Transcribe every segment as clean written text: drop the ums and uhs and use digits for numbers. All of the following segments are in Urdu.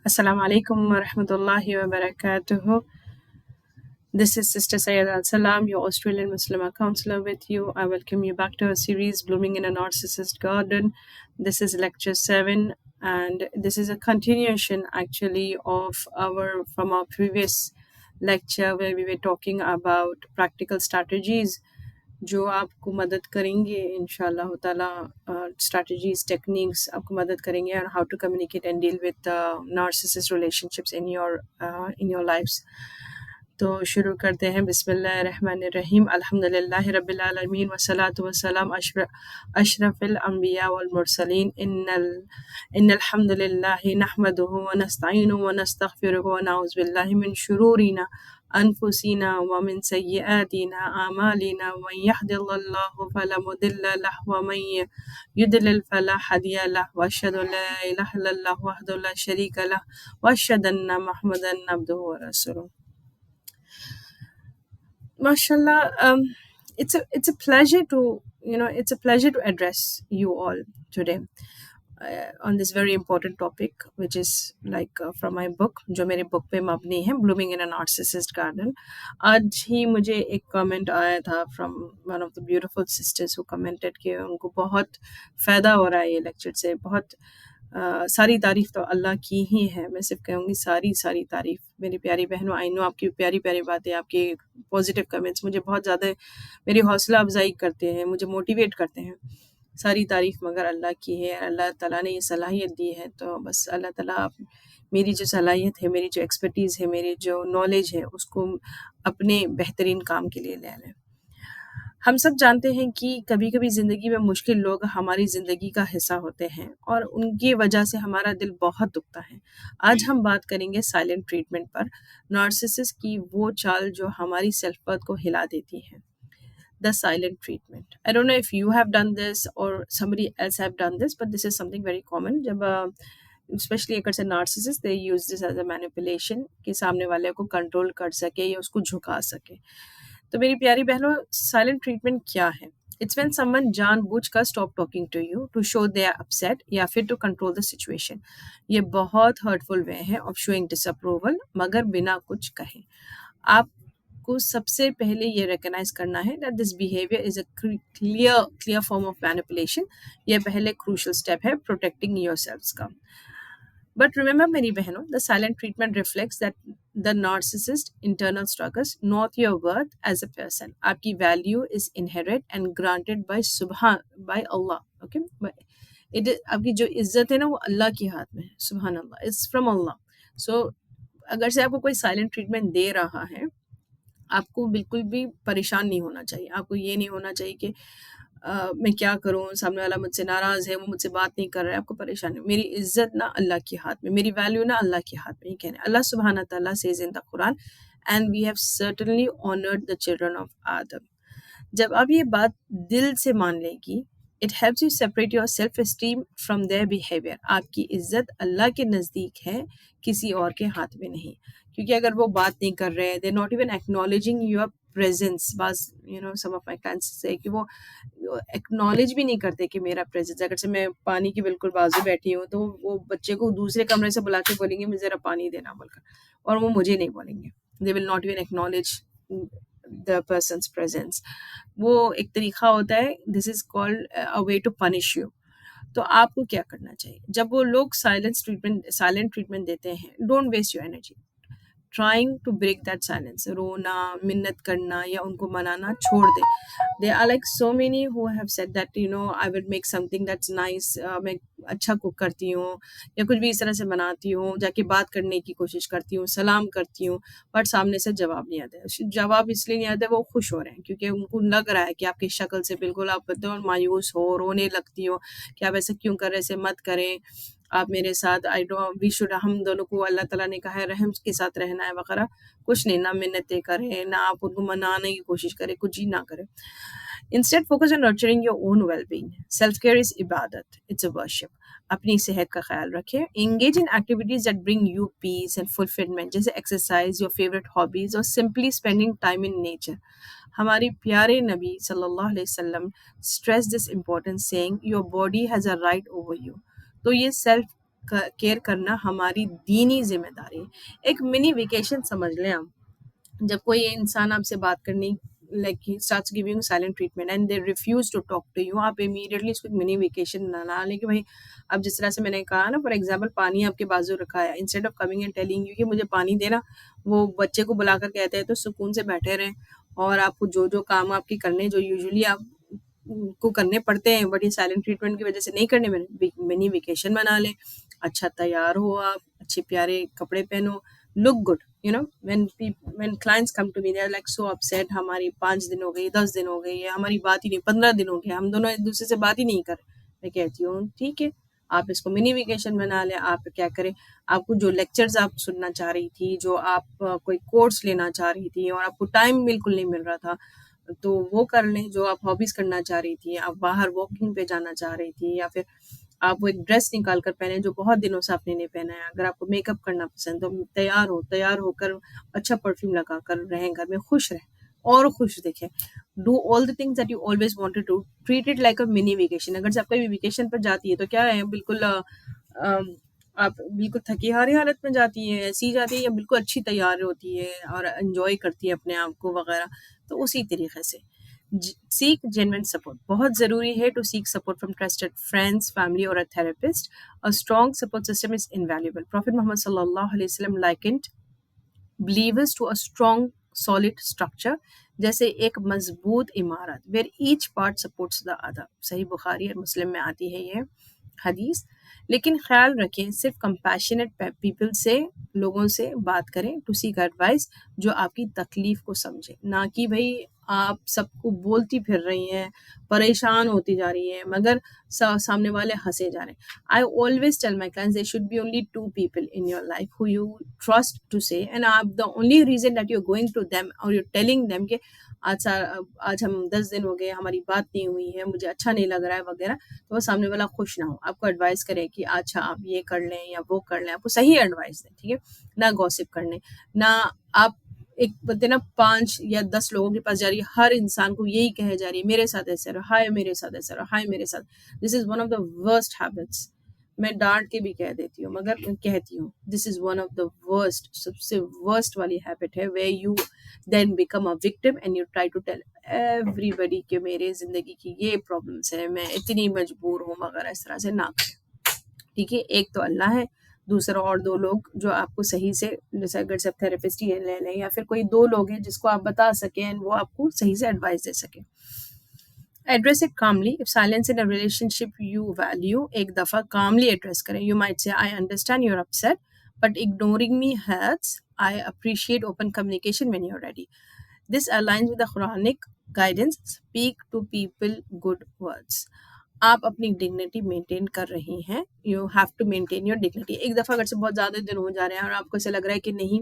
Assalamu alaikum wa rahmatullahi wa barakatuh. This is Sister Sayyid Al Salam, your Australian Muslim counselor with you. I welcome you back to our series, Blooming in a Narcissist Garden. This is lecture 7, and this is a continuation actually of from our previous lecture where we were talking about practical strategies جو آپ کو مدد کریں گے انشاءاللہ تعالیٰ strategies, techniques آپ کو مدد کریں گے on how to communicate and deal with narcissist relationships in your lives. تو شروع کرتے ہیں. بسم اللہ الرحمن الرحیم. الحمدللہ رب العالمین والصلاة والسلام اشرف الانبیاء والمرسلین. ان الحمد للہ نحمده ونستعینه ونستغفره ونعوذ باللہ من شرورنا انفسنا ومن سیئات اعمالنا من يهد الله فلا مضل له ومن يضلل فلا هادي له واشهد ان لا اله الا الله وحده لا شريك له واشهد ان محمدا عبده ورسوله. MashaAllah, it's a pleasure to address you all today on this very important topic, which is like from my book, جو میرے book پہ مبنی ہے, Blooming in a Narcissist Garden. آج ہی مجھے ایک comment آیا تھا from one of the beautiful sisters who commented کہ ان کو بہت فائدہ ہو رہا ہے یہ لیکچر سے. بہت ساری تعریف تو اللہ کی ہی ہے, میں صرف کہوں گی ساری تعریف. میری پیاری بہنوں, آئی نو آپ کی پیاری باتیں, آپ کے پازیٹیو کمنٹس مجھے بہت زیادہ میری حوصلہ افزائی کرتے ہیں, مجھے موٹیویٹ کرتے ہیں. ساری تعریف مگر اللہ کی ہے. اللہ تعالیٰ نے یہ صلاحیت دی ہے, تو بس اللہ تعالیٰ میری جو صلاحیت ہے, میری جو ایکسپرٹیز ہے, میری جو نالج ہے, اس کو اپنے بہترین کام کے لیے لے لیں. ہم سب جانتے ہیں کہ کبھی کبھی زندگی میں مشکل لوگ ہماری زندگی کا حصہ ہوتے ہیں اور ان کی وجہ سے ہمارا دل بہت دکھتا ہے. آج ہم بات کریں گے سائلنٹ ٹریٹمنٹ پر, نارسسسٹ کی وہ چال جو ہماری سیلف ورتھ کو ہلا دیتی ہے. The silent treatment. I don't know if you have done this or somebody else have done this, but this is something very common. جب especially اگر سے narcissist, they use this as a manipulation کہ سامنے والے کو کنٹرول کر سکے یا اس کو جھکا سکے. تو میری پیاری بہنوں, سائلنٹ ٹریٹمنٹ کیا ہے؟ اٹس وین سمن جان بوجھ کر stop talking to you to show they are upset یا پھر ٹو کنٹرول دا سچویشن. یہ بہت ہرٹفل وے ہے آف شوئنگ ڈس اپروول, مگر بنا کچھ کہے. آپ کو سب سے پہلے یہ ریکگنائز کرنا ہے that this behavior is a clear form of manipulation. یہ پہلے crucial اسٹیپ ہے protecting yourselves کا. But remember میری بہنوں, the silent treatment reflects that the narcissist internal struggles, not your worth as a person. آپ کی value is inherent and granted by Allah. Okay? آپ کی جو عزت ہے نا, وہ اللہ کے ہاتھ میں ہے. سبحان اللہ, it's from Allah. So اگر سے آپ کو کوئی silent treatment دے رہا ہے, آپ کو بالکل بھی پریشان نہیں ہونا چاہیے. آپ کو یہ نہیں ہونا چاہیے کہ میں کیا کروں, سامنے والا مجھ سے ناراض ہے, وہ مجھ سے بات نہیں کر رہا ہے. آپ کو پریشان نہیں. میری عزت نا اللہ کے ہاتھ میں, میری ویلیو نا اللہ کے ہاتھ میں. یہ کہنا اللہ سبحانہ تعالیٰ says in the Quran, and we have certainly honored the children of Adam. جب آپ یہ بات دل سے مان لیں گی, it helps you separate your self-esteem from their behavior. آپ کی عزت اللہ کے نزدیک ہے, کسی اور کے ہاتھ میں نہیں. کیونکہ اگر وہ بات نہیں کر رہے, they're not even acknowledging your presence. بعض some of my clients say کہ وہ acknowledge بھی نہیں کرتے کہ میرا presence. اگر سے میں پانی کی بالکل بازو بیٹھی ہوں, تو وہ بچے کو دوسرے کمرے سے بلا کے بولیں گے مجھے ذرا پانی دینا بول کر, اور وہ مجھے نہیں بولیں گے. they will not even acknowledge the person's presence. وہ ایک طریقہ ہوتا ہے, this is called a way to punish you. تو آپ کو کیا کرنا چاہیے جب وہ لوگ سائلنٹ ٹریٹمنٹ دیتے ہیں؟ Don't waste your energy trying to break that silence. رونا, منت کرنا یا ان کو منانا چھوڑ دے. They are like so many who have said that I will make something that's nice, میں اچھا کوک کرتی ہوں یا کچھ بھی اس طرح سے بناتی ہوں, جا کے بات کرنے کی کوشش کرتی ہوں, سلام کرتی ہوں, بٹ سامنے سے جواب نہیں آتا. جواب اس لیے نہیں آتا, وہ خوش ہو رہے ہیں کیونکہ ان کو لگ رہا ہے کہ آپ کی شکل سے بالکل آپ مایوس ہو, رونے لگتی ہو کہ آپ ایسے کیوں کر رہے, ایسے مت کریں آپ میرے ساتھ. وی شوڈ, ہم دونوں کو اللہ تعالیٰ نے کہا ہے رحم کے ساتھ رہنا ہے وغیرہ. کچھ نہیں, نہ منتیں کریں, نہ آپ ان کو منانے کی کوشش کریں, کچھ ہی نہ کریں. Instead, focus on nurturing your own well-being. Self-care is ibadat. It's a worship. اپنی صحت کا خیال رکھیں. Engage in activities that bring you peace and fulfillment, جیسے exercise, your favorite hobbies, or simply spending time in nature. ہماری پیارے نبی صلی اللہ علیہ وسلم stress this importance saying your body has a right over you. تو یہ سیلف کیئر کرنا ہماری دینی ذمہ داری ہے. ایک منی ویکیشن سمجھ لیں آپ. جب کوئی انسان آپ سے بات کرنے like he starts giving silent treatment and they refuse to talk to you, آپ امیڈیٹلی اس کو ایک منی ویکیشن بنا لیں کہ بھائی اب جس طرح سے میں نے کہا نا, فار ایگزامپل پانی آپ کے بازو رکھا ہے, instead of coming and telling you کہ مجھے پانی دینا, وہ بچے کو بلا کر کہتے ہیں تو سکون سے بیٹھے رہیں, اور آپ کو جو کام آپ کی کرنے جو یوزلی آپ کو کرنے پڑتے ہیں بٹ یہ سائلنٹ ٹریٹمنٹ کی وجہ سے نہیں کرنے, منی ویکیشن بنا لیں. اچھا تیار ہو آپ, اچھے پیارے کپڑے پہنو, look good. You know, when clients come to me, they're like so upset. ہماری 5 دن ہو گئی, 10 دن ہو گئی, ہماری بات ہی نہیں, 15 دن ہو گئے, ہم دونوں ایک دوسرے سے بات ہی نہیں کر رہے. میں کہتی ہوں ٹھیک ہے, آپ اس کو منی ویکیشن بنا لیں. آپ کیا کریں, آپ کو جو لیکچرز آپ سننا چاہ رہی تھی, جو آپ کوئی کورس لینا چاہ رہی تھی اور آپ کو ٹائم بالکل نہیں مل رہا تھا, تو وہ کر لیں. جو آپ ہابیز کرنا چاہ رہی تھی, آپ باہر واکنگ پہ جانا چاہ رہی تھی, یا پھر آپ وہ ایک ڈریس نکال کر پہنے جو بہت دنوں سے آپ نے نہیں پہنا ہے. اگر آپ کو میک اپ کرنا پسند تو تیار ہو کر اچھا پرفیوم لگا کر رہیں, گھر میں خوش رہیں اور خوش دکھیں. Do all the things that you always wanted to, treat it like a mini vacation. اگر جب کبھی ویکیشن پر جاتی ہے تو کیا ہے, بالکل آپ بالکل تھکی ہاری حالت میں جاتی ہے, ایسی جاتی ہے, یا بالکل اچھی تیار ہوتی ہے اور انجوائے کرتی ہے اپنے آپ کو وغیرہ. تو اسی طریقے سے seek genuine support. بہت ضروری ہے to seek support from trusted friends, family or a therapist. A strong support system is invaluable. Prophet Muhammad sallallahu alaihi wasallam likened believers to a strong solid structure, جیسے ایک مضبوط عمارت, where each part supports the other. صحیح بخاری اور مسلم میں آتی ہے یہ حدیث. لیکن خیال رکھیں صرف کمپیشنیٹ پیپل سے, لوگوں سے بات کریں ٹو سیک ایڈوائس, جو آپ کی تکلیف کو سمجھے, نہ کہ بھائی آپ سب کو بولتی پھر رہی ہیں, پریشان ہوتی جا رہی ہیں, مگر سامنے والے ہنسے جا رہے ہیں. I always tell my clients there should be only 2 people in your life who you trust to say, and the only reason that you're going to them or you're telling them کہ آج ہم 10 دن ہو گئے, ہماری بات نہیں ہوئی ہے, مجھے اچھا نہیں لگ رہا ہے وغیرہ, تو وہ سامنے والا خوش نہ ہو, آپ کو ایڈوائز کرے کہ اچھا آپ یہ کر لیں یا وہ کر لیں, آپ کو صحیح ایڈوائز دیں, ٹھیک ہے, نہ گوسپ کرنے, نہ آپ ایک بولتے نا 5 یا 10 لوگوں کے پاس جا رہی ہے, ہر انسان کو یہی کہے جا رہی ہے میرے ساتھ ایسے رہو, ہائے میرے ساتھ ایسے رہو, ہائے میرے ساتھ. This is one of the worst habits. میں ڈانٹ کے بھی کہہ دیتی ہوں, مگر کہتی ہوں this is one of the worst, سب سے ورسٹ والی ہیبٹ ہے, where you then become a victim and you try to tell everybody کہ میرے زندگی کی یہ پرابلمس ہیں, میں اتنی مجبور ہوں وغیرہ. اس طرح سے نہ کریں, ٹھیک ہے. ایک تو اللہ ہے, دوسرا اور 2 لوگ جو آپ کو صحیح سے, جیسے اگر سب تھراپسٹ ہی لے لیں, یا پھر کوئی 2 لوگ ہیں جس کو آپ بتا سکیں, وہ آپ کو صحیح سے ایڈوائس دے سکیں. Address it calmly. If silence in a relationship you value, ایک دفعہ calmly address کریں. You might say, I understand you're upset, but ignoring me hurts. I appreciate open communication when you're ready. This aligns with the Quranic guidance. Speak to people good words. آپ اپنی ڈگنیٹی مینٹین کر رہی ہیں. You have to maintain your dignity. ایک دفعہ اگر سے بہت زیادہ دن ہو جا رہے ہیں اور آپ کو ایسا لگ رہا ہے کہ نہیں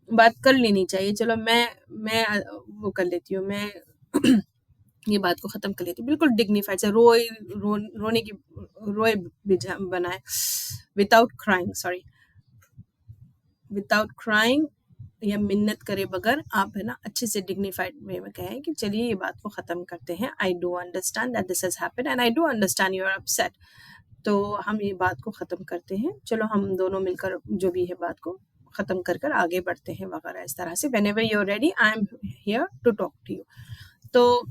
بات کر لینی چاہیے, چلو میں وہ کر لیتی ہوں, میں یہ بات کو ختم کر لیتی ہوں, بالکل ڈگنیفائڈ سے, رونے کی روئے بنائے, وداؤٹ کرائنگ یا منت کرے بغیر, آپ ہے نا اچھے سے ڈگنیفائڈ وے میں کہیں کہ چلیے یہ بات کو ختم کرتے ہیں. I do understand that this has happen and I do understand you are upset. تو ہم یہ بات کو ختم کرتے ہیں, چلو ہم دونوں مل کر جو بھی ہے بات کو ختم کر کر آگے بڑھتے ہیں وغیرہ. اس طرح سے whenever you're ready, I am here to talk to you. تو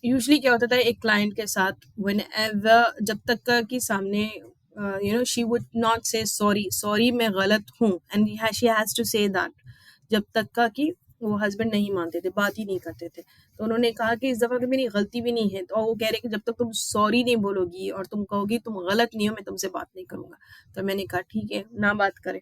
یوزلی کیا ہوتا تھا ایک کلائنٹ کے ساتھ, whenever جب تک کہ سامنے she would not say sorry میں غلط ہوں, and she has to say that, جب تک کا کہ وہ ہسبینڈ نہیں مانتے تھے, بات ہی نہیں کرتے تھے. تو انہوں نے کہا کہ اس دفعہ تو میری غلطی بھی نہیں ہے, تو وہ کہہ رہے کہ جب تک تم سوری نہیں بولو گی اور تم کہو گی تم غلط نہیں ہو, میں تم سے بات نہیں کروں گا. تو میں نے کہا ٹھیک ہے نہ بات کریں.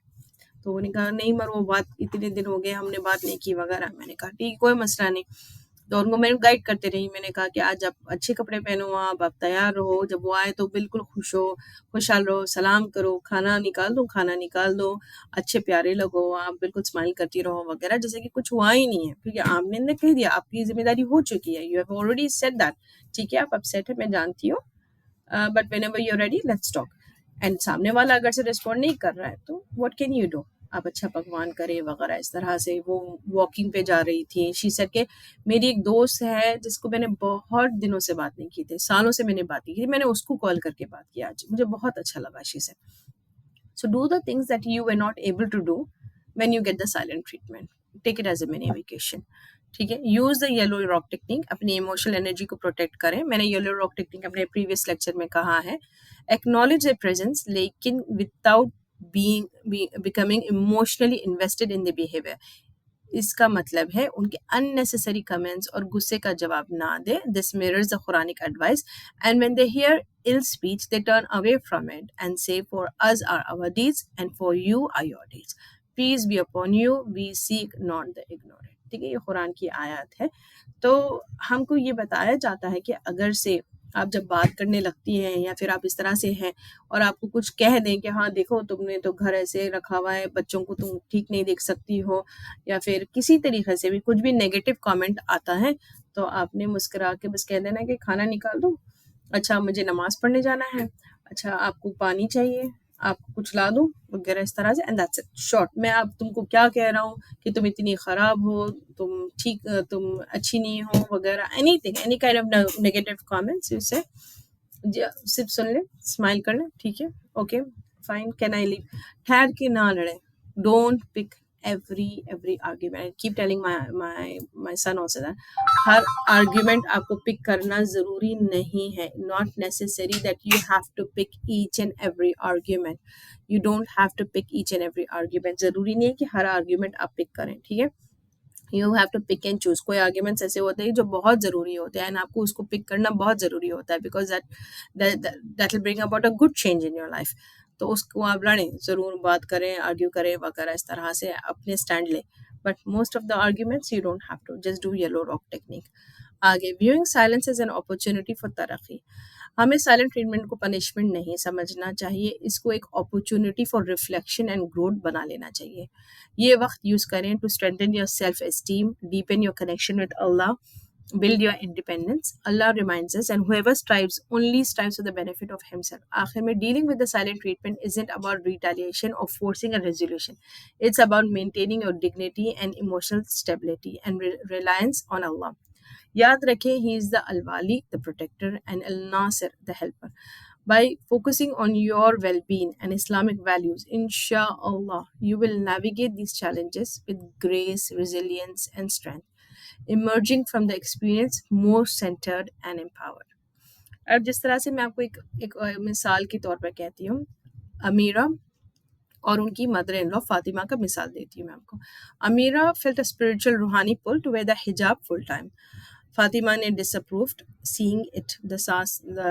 تو انہوں نے کہا نہیں مر وہ بات اتنے دن ہو گئے ہم نے بات نہیں کی وغیرہ. میں نے کہا ٹھیک کوئی مسئلہ نہیں. تو ان کو میں نے گائڈ کرتے رہی, میں نے کہا کہ آج آپ اچھے کپڑے پہنو, آپ تیار رہو, جب وہ آئے تو بالکل خوشحال رہو, سلام کرو, کھانا نکال دو, اچھے پیارے لگو, آپ بالکل اسمائل کرتی رہو وغیرہ, جیسے کہ کچھ ہوا ہی نہیں ہے, کیونکہ آپ نے کہہ دیا, آپ کی ذمہ داری ہو چکی ہے. You have already said that, ٹھیک ہے آپ اپسیٹ ہے میں جانتی ہوں, but whenever you are ready let's talk. And سامنے والا اگر سے ریسپونڈ نہیں کر رہا ہے تو واٹ کین یو ڈو, آپ اچھا پکوان کرے وغیرہ. اس طرح سے وہ واکنگ پہ جا رہی تھی. شی سیڈ کہ میری ایک دوست ہے جس کو میں نے بہت دنوں سے بات نہیں کی تھی, سالوں سے میں نے بات نہیں کی تھی, میں نے اس کو کال کر کے بات کی آج, مجھے بہت اچھا لگا. She said So do the things that you were not able to do when you get the silent treatment. Take it as a mini vacation. ٹھیک ہے. Use the yellow rock technique. اپنی ایموشنل انرجی کو پروٹیکٹ کریں. میں نے یلو راک ٹیکنیک اپنے پریویس لیکچر میں کہا ہے. ایکنالج اے پریزنس لیکن without becoming emotionally invested in the behaviour. اس کا مطلب ہے ان کے unnecessary comments اور غصے کا جواب نہ دے. This mirrors the Quranic advice. And when they hear ill speech, they turn away from it and say, for us are our deeds and for you are your deeds. Peace be upon you, we seek not the ignorant. ٹھیک ہے, یہ قرآن کی آیات ہے. تو ہم کو یہ بتایا جاتا ہے کہ اگر سے آپ جب بات کرنے لگتی ہیں یا پھر آپ اس طرح سے ہیں اور آپ کو کچھ کہہ دیں کہ ہاں دیکھو تم نے تو گھر ایسے رکھا ہوا ہے, بچوں کو تم ٹھیک نہیں دیکھ سکتی ہو, یا پھر کسی طریقے سے بھی کچھ بھی نیگیٹو کامنٹ آتا ہے, تو آپ نے مسکرا کے بس کہہ دینا کہ کھانا نکال دو, اچھا مجھے نماز پڑھنے جانا ہے, اچھا آپ کو پانی چاہیے, آپ کو کچھ لا دوں وغیرہ اس طرح سے. And that's it. شارٹ میں آپ تم کو کیا کہہ رہا ہوں کہ تم اتنی خراب ہو, تم اچھی نہیں ہو وغیرہ, any thing, any kind of negative comments سے صرف سن لیں, اسمائل کر لیں, ٹھیک ہے, اوکے فائن, کین آئی لیو. ٹھہر کے نہ لڑیں. Don't pick every argument. I keep telling my son also that Hare argument آپ کو پک کرنا ضروری نہیں ہے. Not necessary that you have to pick each and every argument. You don't have to pick each and every argument. ضروری نہیں ہے کہ ہر argument آپ پک کریں, ٹھیک ہے. You have to pick and choose. کوئی آرگیومنٹس ایسے ہوتے ہیں جو بہت ضروری ہوتے ہیں, اینڈ آپ کو اس کو پک کرنا بہت ضروری ہوتا ہے, because that will bring about a good change in your life. تو اس کو آپ لڑیں ضرور, بات کریں, آرگیو کریں وغیرہ, اس طرح سے اپنے اسٹینڈ لیں. But most of the arguments you don't have to, just do yellow rock technique. آگے, viewing silence is an opportunity for ترقی. ہمیں سائلنٹ ٹریٹمنٹ کو پنشمنٹ نہیں سمجھنا چاہیے, اس کو ایک opportunity for reflection and growth بنا لینا چاہیے. یہ وقت یوز کریں to strengthen your self esteem, deepen your connection with Allah, build your independence. Allah reminds us, and whoever strives only strives for the benefit of himself. آخر میں, dealing with the silent treatment isn't about retaliation or forcing a resolution. It's about maintaining your dignity and emotional stability and reliance on Allah. یاد رکھیں, he is the Al-Wali, the protector, and Al-Nasir, the helper. By focusing on your well-being and Islamic values, inshallah, you will navigate these challenges with grace, resilience, and strength, emerging from the experience more centered and empowered. اب جس طرح سے میں آپ کو ایک مثال کے طور پر کہتی ہوں, امیرہ اور ان کی مدر ان لا فاطمہ کا مثال دیتی ہوں میں آپ کو. امیرہ felt a spiritual روحانی pull to wear the hijab full time. Fatima نے disapproved seeing it, the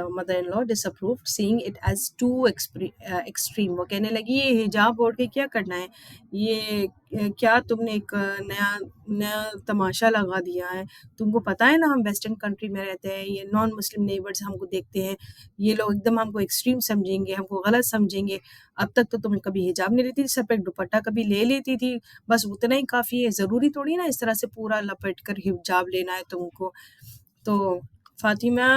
mother-in-law disapproved seeing it as too extreme. وہ کہنے لگی یہ حجاب اوڑھ کے کیا کرنا ہے, یہ کیا تم نے ایک نیا تماشا لگا دیا ہے, تم کو پتہ ہے نا ہم ویسٹرن کنٹری میں رہتے ہیں, یہ نان مسلم نیبرز ہم کو دیکھتے ہیں, یہ لوگ ایک دم ہم کو ایکسٹریم سمجھیں گے, ہم کو غلط سمجھیں گے. اب تک تو تم کبھی حجاب نہیں لیتی تھی, سر پہ دوپٹہ کبھی لے لیتی تھی, بس اتنا ہی کافی ہے, ضروری تھوڑی نا اس طرح سے پورا لپٹ کر حجاب لینا ہے تم کو. تو فاطمہ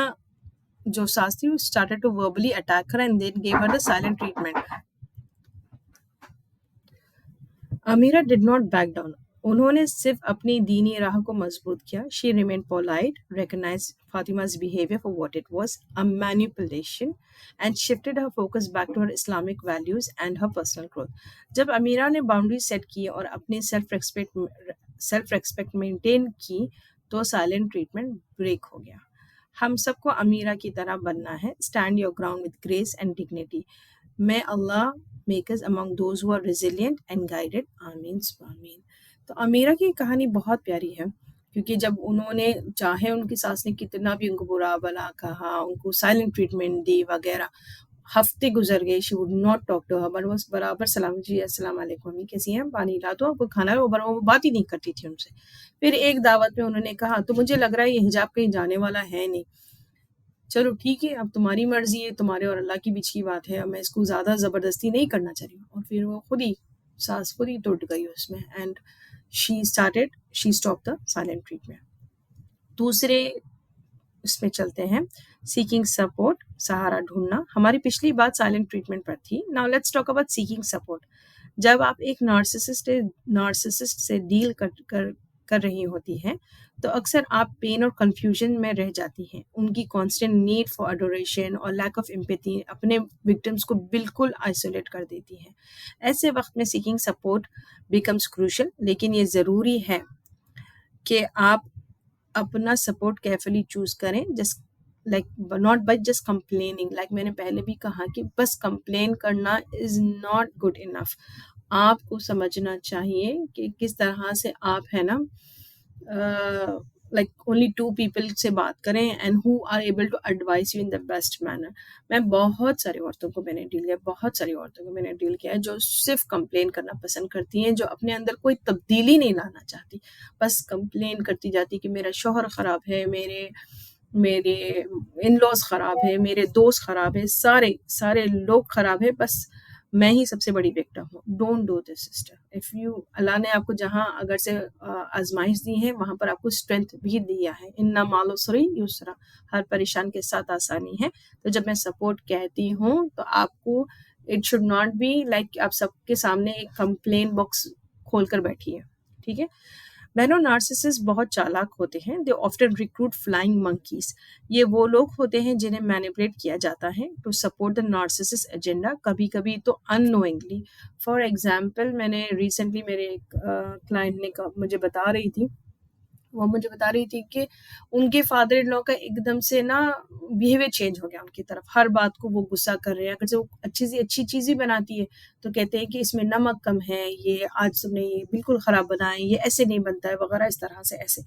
جو ساس تھی, started to verbally attack her and then gave her the silent treatment. امیرہ did not back down. انہوں نے صرف اپنی دینی راہ کو مضبوط کیا. She remained polite, recognized Fatima's behavior for what it was, a manipulation, and shifted her focus back to her Islamic values and her personal growth. جب امیرہ نے باؤنڈری سیٹ کی اور اپنی سیلف ریسپیکٹ مینٹین کی تو سائلنٹ ٹریٹمنٹ بریک ہو گیا. ہم سب کو امیرہ کی طرح بننا ہے. Stand your ground with grace and dignity. May Allah make us among those who are resilient and guided. آمین آمین. تو امیرہ کی کہانی بہت پیاری ہے, کیونکہ جب انہوں نے چاہے ان کی ساس نے کتنا بھی ان کو برا بلا کہا, ان کو سائلنٹ ٹریٹمنٹ دی وغیرہ, ہفتے گزر گئے, she would not talk to her, but وہ برابر سلام جی السلام علیکم امی کیسی ہیں, پانی لا دو, آپ کو کھانا ہے, وہ بات ہی نہیں کرتی تھی ان سے. پھر ایک دعوت میں انہوں نے کہا تو مجھے لگ رہا ہے یہ حجاب کہیں جانے والا ہے نہیں, چلو ٹھیک ہے اب تمہاری مرضی ہے, تمہارے اور اللہ کے بیچ کی بات ہے, اب میں اس کو زیادہ زبردستی نہیں کرنا چاہ رہی ہوں. اور پھر وہ ساس خود ہی ٹوٹ گئی اس میں, and she stopped the silent treatment. دوسرے اس میں چلتے ہیں, سیکنگ سپورٹ, سہارا ڈھونڈنا. ہماری پچھلی بات سائلنٹ ٹریٹمنٹ پر تھی. Now let's talk about seeking support. جب آپ ایک نارسسسٹ سے ڈیل کر رہی ہوتی ہیں تو اکثر آپ پین اور کنفیوژن میں رہ جاتی ہیں. ان کی کانسٹنٹ نیڈ فار اڈوریشن اور لیک آف امپیتھی اپنے وکٹمس کو بالکل آئسولیٹ کر دیتی ہیں. ایسے وقت میں سیکنگ سپورٹ بیکمس کروشل، لیکن یہ ضروری ہے کہ آپ اپنا سپورٹ کیئرفلی چوز کریں. Just like not by just complaining, like میں نے پہلے بھی کہا کہ بس کمپلین کرنا از ناٹ گڈ انف. آپ کو سمجھنا چاہیے کہ کس طرح سے آپ ہے نا لائک اونلی 2 پیپل سے بات کریں and who are able to advise you in the best manner. میں بہت ساری عورتوں کو میں نے ڈیل کیا، بہت ساری عورتوں کو میں نے ڈیل کیا ہے جو صرف کمپلین کرنا پسند کرتی ہیں، جو اپنے اندر کوئی تبدیلی نہیں لانا چاہتی، بس کمپلین کرتی جاتی کہ میرا شوہر خراب ہے، میرے ان لوز خراب ہے، میرے دوست خراب ہے، سارے لوگ خراب ہے، بس میں ہی سب سے بڑی وکٹم ہوں. Don't do this sister. If you Allah نے آپ کو جہاں اگر سے آزمائش دی ہے وہاں پر آپ کو اسٹرینتھ بھی دیا ہے. ان مال سری یسرا، ہر پریشان کے ساتھ آسانی ہے. تو جب میں سپورٹ کہتی ہوں تو آپ کو it should not be like آپ سب کے سامنے ایک کمپلین باکس کھول کر بیٹھی ہے. ٹھیک ہے. بہنوں، نارسسسٹ بہت چالاک ہوتے ہیں. دے آفٹن ریکروٹ فلائنگ منکیز. یہ وہ لوگ ہوتے ہیں جنہیں مینیپولیٹ کیا جاتا ہے to support the narcissist agenda, کبھی کبھی تو ان نوئنگلی. فار ایگزامپل، میں نے ریسنٹلی میرے ایک کلائنٹ نے مجھے بتا رہی تھی کہ ان کے فادر ان لا کا ایک دم سے نا بیہیویئر چینج ہو گیا ان کی طرف. ہر بات کو وہ غصہ کر رہے ہیں. اگر سے وہ اچھی چیز بھی بناتی ہے تو کہتے ہیں کہ اس میں نمک کم ہے، یہ آج تم نے یہ بالکل خراب بنائے، یہ ایسے نہیں بنتا ہے وغیرہ، اس طرح سے ایسے.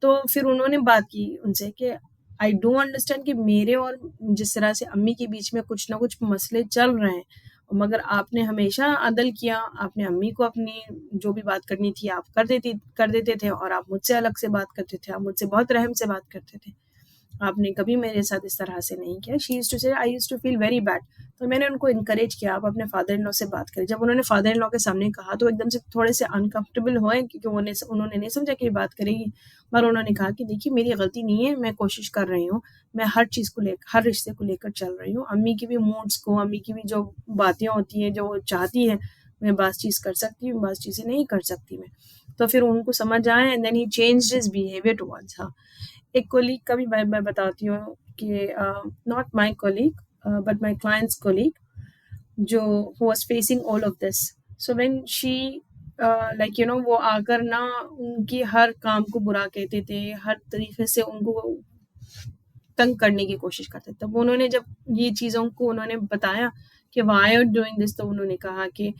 تو پھر انہوں نے بات کی ان سے کہ آئی ڈو انڈرسٹینڈ کہ میرے اور جس طرح سے امی کے بیچ میں کچھ نہ کچھ مسئلے چل رہے ہیں، مگر آپ نے ہمیشہ عدل کیا. آپ نے امی کو اپنی جو بھی بات کرنی تھی آپ کر دیتے تھے، اور آپ مجھ سے الگ سے بات کرتے تھے، آپ مجھ سے بہت رحم سے بات کرتے تھے. آپ نے کبھی میرے ساتھ اس طرح سے نہیں کیا. شی used to say I used to feel very bad. تو میں نے ان کو انکریج کیا آپ اپنے فادر ان لا سے بات کریں. جب انہوں نے فادر ان لا کے سامنے کہا تو ایک دم سے تھوڑے سے انکمفرٹیبل ہوئے کیونکہ انہوں نے نہیں سمجھا کہ یہ بات کرے گی. مگر انہوں نے کہا کہ دیکھیے میری غلطی نہیں ہے، میں کوشش کر رہی ہوں، میں ہر چیز کو ہر رشتے کو لے کر چل رہی ہوں. امی کی بھی موڈس کو، امی کی بھی جو باتیں ہوتی ہیں جو وہ چاہتی ہیں، میں بعض چیز کر سکتی ہوں، بعض چیزیں نہیں کر سکتی میں. تو پھر ان کو سمجھ آئے and then he changed his behaviour towards her. ایک کولیگ کا بھی میں بتاتی ہوں کہ not my colleague but my clients colleague جو who was facing all of this. So when she like وہ آ کر نا ان کی ہر کام کو برا کہتے تھے، ہر طریقے سے ان کو تنگ کرنے کی کوشش کرتے. تب انہوں نے جب یہ چیزوں کو انہوں نے بتایا کہ why are you doing this، تو انہوں نے کہا کہ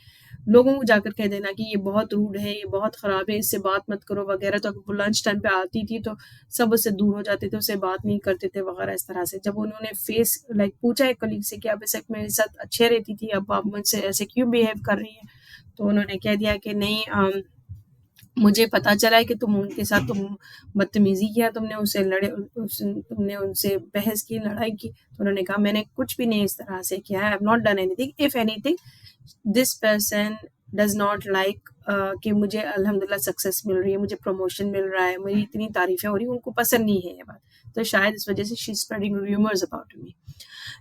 لوگوں کو جا کر کہہ دینا کہ یہ بہت روڈ ہے، یہ بہت خراب ہے، اس سے بات مت کرو وغیرہ. تو اگر وہ لنچ ٹائم پہ آتی تھی تو سب اس سے دور ہو جاتے تھے، اس سے بات نہیں کرتے تھے وغیرہ اس طرح سے. جب انہوں نے پوچھا ایک کلیگ سے کہ آپ ایسے میرے ساتھ اچھے رہتی تھی، اب آپ مجھ سے ایسے کیوں بیہیو کر رہی ہیں، تو انہوں نے کہہ دیا کہ نہیں، مجھے پتا چلا ہے کہ تم ان کے ساتھ بدتمیزی کیا، تم نے ان سے بحث کی، لڑائی کی. تو انہوں نے کہا میں نے کچھ بھی نہیں اس طرح سے کیا ہے. I have not done anything. If anything, this person does not like کہ مجھے الحمدللہ سکسیس مل رہی ہے، مجھے پروموشن مل رہا ہے، میری اتنی تعریفیں ہو رہی ہیں، ان کو پسند نہیں ہے یہ بات. تو شاید اس وجہ سے she is spreading rumors about me.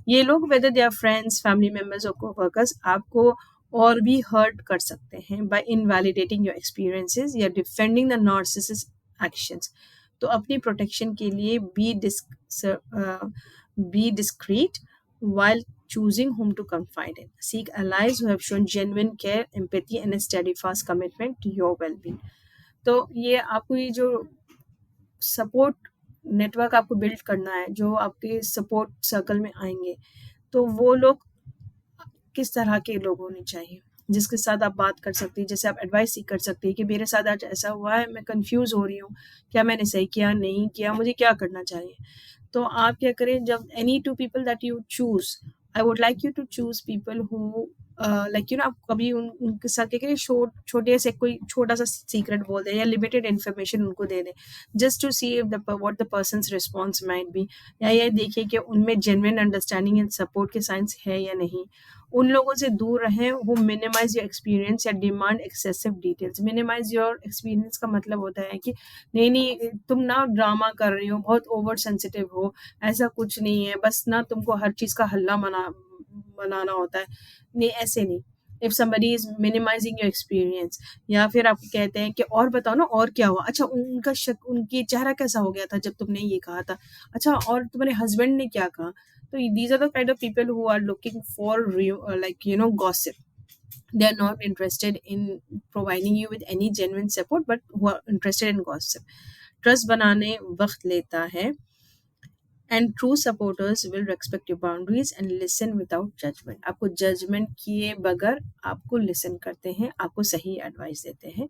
یہ لوگ whether they are friends, family members or co-workers آپ کو اور بھی ہرٹ کر سکتے ہیں بائی انویلیڈیٹنگ یور ایکسپیرینسز یا ڈیفینڈنگ دا نارسسسٹ ایکشنز. تو اپنی پروٹیکشن کے لیے be discreet while choosing whom to confide in. Seek allies who have shown genuine care, empathy and a steadfast commitment to your well-being. تو یہ آپ کو یہ جو سپورٹ نیٹ ورک آپ کو بلڈ کرنا ہے، جو آپ کے سپورٹ سرکل میں آئیں گے، تو وہ لوگ کس طرح کے لوگ ہونے چاہیے جس کے ساتھ آپ بات کر سکتی، جیسے آپ ایڈوائس ہی کر سکتی ہے کہ میرے ساتھ آج ایسا ہوا ہے، میں کنفیوز ہو رہی ہوں، کیا میں نے صحیح کیا نہیں کیا، مجھے کیا کرنا چاہیے. تو آپ کیا کریں، جب any two people that you choose, I would like you to choose people who آپ کبھی ان کے ساتھ کہ چھوٹے سے کوئی چھوٹا سا سیکرٹ بول دیں یا لمیٹڈ انفارمیشن ان کو دے دیں just to see what the person's response might be. یا یہ دیکھیں کہ ان میں جینوئن انڈرسٹینڈنگ اینڈ سپورٹ کے سائنس ہے یا نہیں. ان لوگوں سے دور رہیں who minimize your experience یا demand excessive details. minimize your experience کا مطلب ہوتا ہے کہ نہیں تم نہ ڈرامہ کر رہی ہو، بہت اوور سینسیٹیو ہو، ایسا کچھ نہیں ہے، بس نہ تم کو ہر چیز کا حلہ بنانا ہوتا ہے. نہیں، ایسے نہیں. if somebody is minimizing your experience, یا پھر آپ کہتے ہیں کہ اور بتاؤ نا اور کیا ہوا, اچھا ان کا ان کی چہرہ کیسا ہو گیا تھا جب تم نے یہ کہا تھا, اچھا اور تمہارے ہسبینڈ نے کیا کہا. تو these are the kind of people who are looking for like gossip. They are not interested in providing you with any genuine support, but who are interested in gossip. Trust بنانے وقت لیتا ہے, and true supporters will respect your boundaries and listen without judgement. آپ کو ججمنٹ کیے بغیر آپ کو لسن کرتے ہیں, آپ کو صحیح ایڈوائس دیتے ہیں.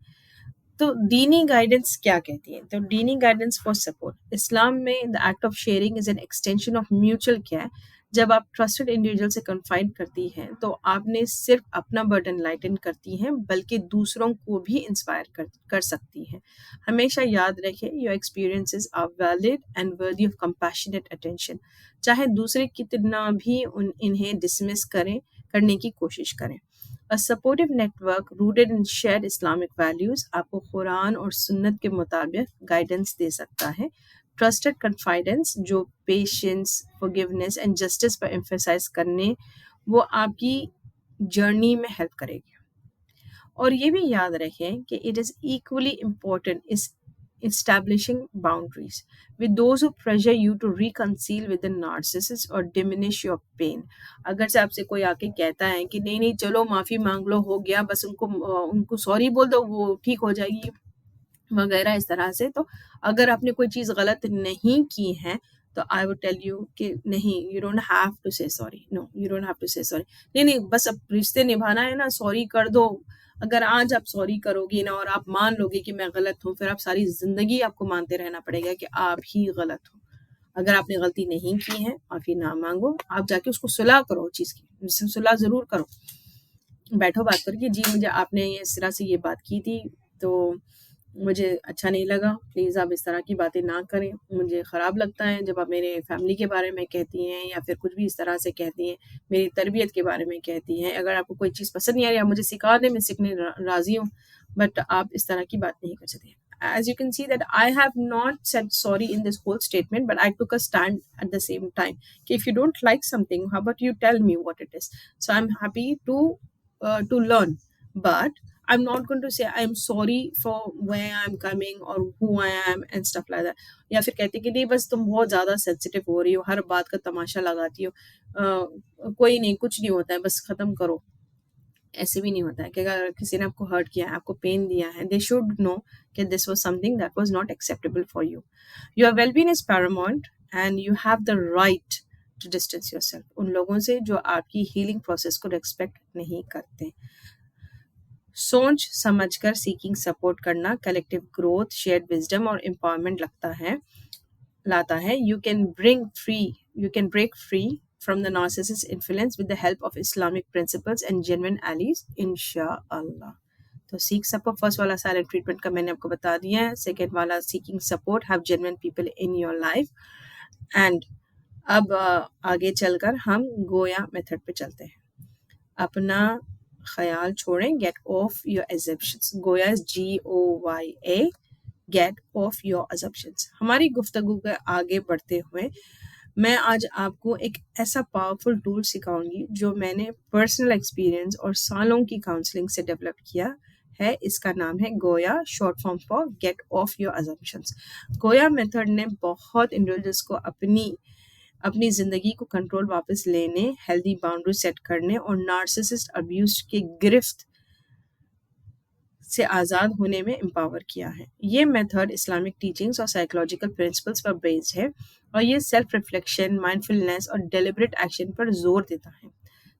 تو دینی گائیڈنس کیا کہتی ہے؟ تو دینی گائیڈنس فار سپورٹ. اسلام میں the act of sharing is an extension of mutual care. جب آپ ٹرسٹڈ انڈیویجول سے کنفائڈ کرتی ہیں تو آپ نے صرف اپنا برڈن لائٹن کرتی ہیں بلکہ دوسروں کو بھی انسپائر کر سکتی ہیں. ہمیشہ یاد رکھیں your experiences are valid and worthy of compassionate attention. چاہے دوسرے کتنا بھی انہیں ڈسمس کرنے کی کوشش کریں. A supportive network rooted in shared Islamic values آپ کو قرآن اور سنت کے مطابق گائیڈنس دے سکتا ہے. ٹرسٹڈ کنفائڈنس جو patience, forgiveness and justice per emphasize کرنے, وہ آپ کی جرنی میں ہیلپ کرے گی. اور یہ بھی یاد رکھیں کہ it is equally important is establishing boundaries with those who pressure you to reconcile with the narcissist or diminish your pain. اگر سے آپ سے کوئی آ کے کہتا ہے کہ نہیں نہیں چلو معافی مانگ لو, ہو گیا, بس ان کو سوری بول دو, وہ ٹھیک ہو جائے گی وغیرہ اس طرح سے, تو اگر آپ نے کوئی چیز غلط نہیں کی ہے تو I would tell you کہ نہیں, you don't have to say sorry. No, you don't have to say sorry. نہیں بس اب رشتے نبھانا ہے نا, سوری کر دو. اگر آج آپ سوری کرو گی نا اور آپ مان لو گے کہ میں غلط ہوں, پھر آپ ساری زندگی آپ کو مانتے رہنا پڑے گا کہ آپ ہی غلط ہو. اگر آپ نے غلطی نہیں کی ہے, معافی نہ مانگو, آپ جا کے اس کو صلح کرو, چیز کی صلح ضرور کرو. بیٹھو بات کر کے, جی مجھے آپ نے اس طرح سے یہ بات کی تھی تو مجھے اچھا نہیں لگا, پلیز آپ اس طرح کی باتیں نہ کریں. مجھے خراب لگتا ہے جب آپ میرے فیملی کے بارے میں کہتی ہیں یا پھر کچھ بھی اس طرح سے کہتی ہیں, میری تربیت کے بارے میں کہتی ہیں. اگر آپ کو کوئی چیز پسند نہیں آ رہی, آپ مجھے سکھا دیں, میں سیکھنے راضی ہوں, بٹ آپ اس طرح کی بات نہیں کر سکتے. As you can see that I have not said sorry in this whole statement, but I took a stand at the same time. If you don't like something, how about you tell me what it is? So I'm happy to learn, but I'm not going to say I'm sorry for where I'm coming or who I am and stuff like that. یا پھر کہتے کہ نہیں بس تم بہت زیادہ سینسیٹیو ہو رہی ہو, ہر بات کا تماشا لگاتی ہو, کوئی نہیں, کچھ نہیں ہوتا ہے, بس ختم کرو. ایسے بھی نہیں ہوتا ہے کہ اگر کسی نے آپ کو ہرٹ کیا ہے, آپ کو پین دیا ہے, they should know کہ this was something that was not acceptable for you. Your well-being is paramount and you have the right to distance yourself ان لوگوں سے جو آپ کی ہیلنگ پروسیس کو ریسپیکٹ نہیں کرتے. سوچ سمجھ کر سیکنگ سپورٹ کرنا کلیکٹیو گروتھ, شیئرڈ وزڈم اور امپاورمنٹ لاتا ہے. You can break free from the narcissist influence with the help of Islamic principles and genuine allies, inshallah. تو seek support, فرسٹ والا سائلنٹ ٹریٹمنٹ کا میں نے آپ کو بتا دیا ہے. سیکنڈ والا seeking support, have genuine people in your life. And اب آگے چل کر ہم گویا میتھڈ پہ چلتے ہیں. اپنا خیال چھوڑیں, get off your assumptions. گویا is GOYA, get off your assumptions. ہماری گفتگو کے آگے بڑھتے ہوئے میں آج آپ کو ایک ایسا پاورفل ٹول سکھاؤں گی جو میں نے پرسنل ایکسپیرینس اور سالوں کی کاؤنسلنگ سے ڈیولپ کیا ہے. اس کا نام ہے GOYA, short form for get off your assumptions. GOYA method نے بہت انڈیویجولس کو اپنی زندگی کو کنٹرول واپس لینے, ہیلدی باؤنڈری سیٹ کرنے اور نارسسسٹ ابیوز کی گرفت سے آزاد ہونے میں امپاور کیا ہے. یہ میتھڈ اسلامک ٹیچنگز اور سائیکولوجیکل پرنسپلس پر بیسڈ ہے اور یہ سیلف ریفلیکشن, مائنڈفلنس اور ڈیلیبریٹ ایکشن پر زور دیتا ہے.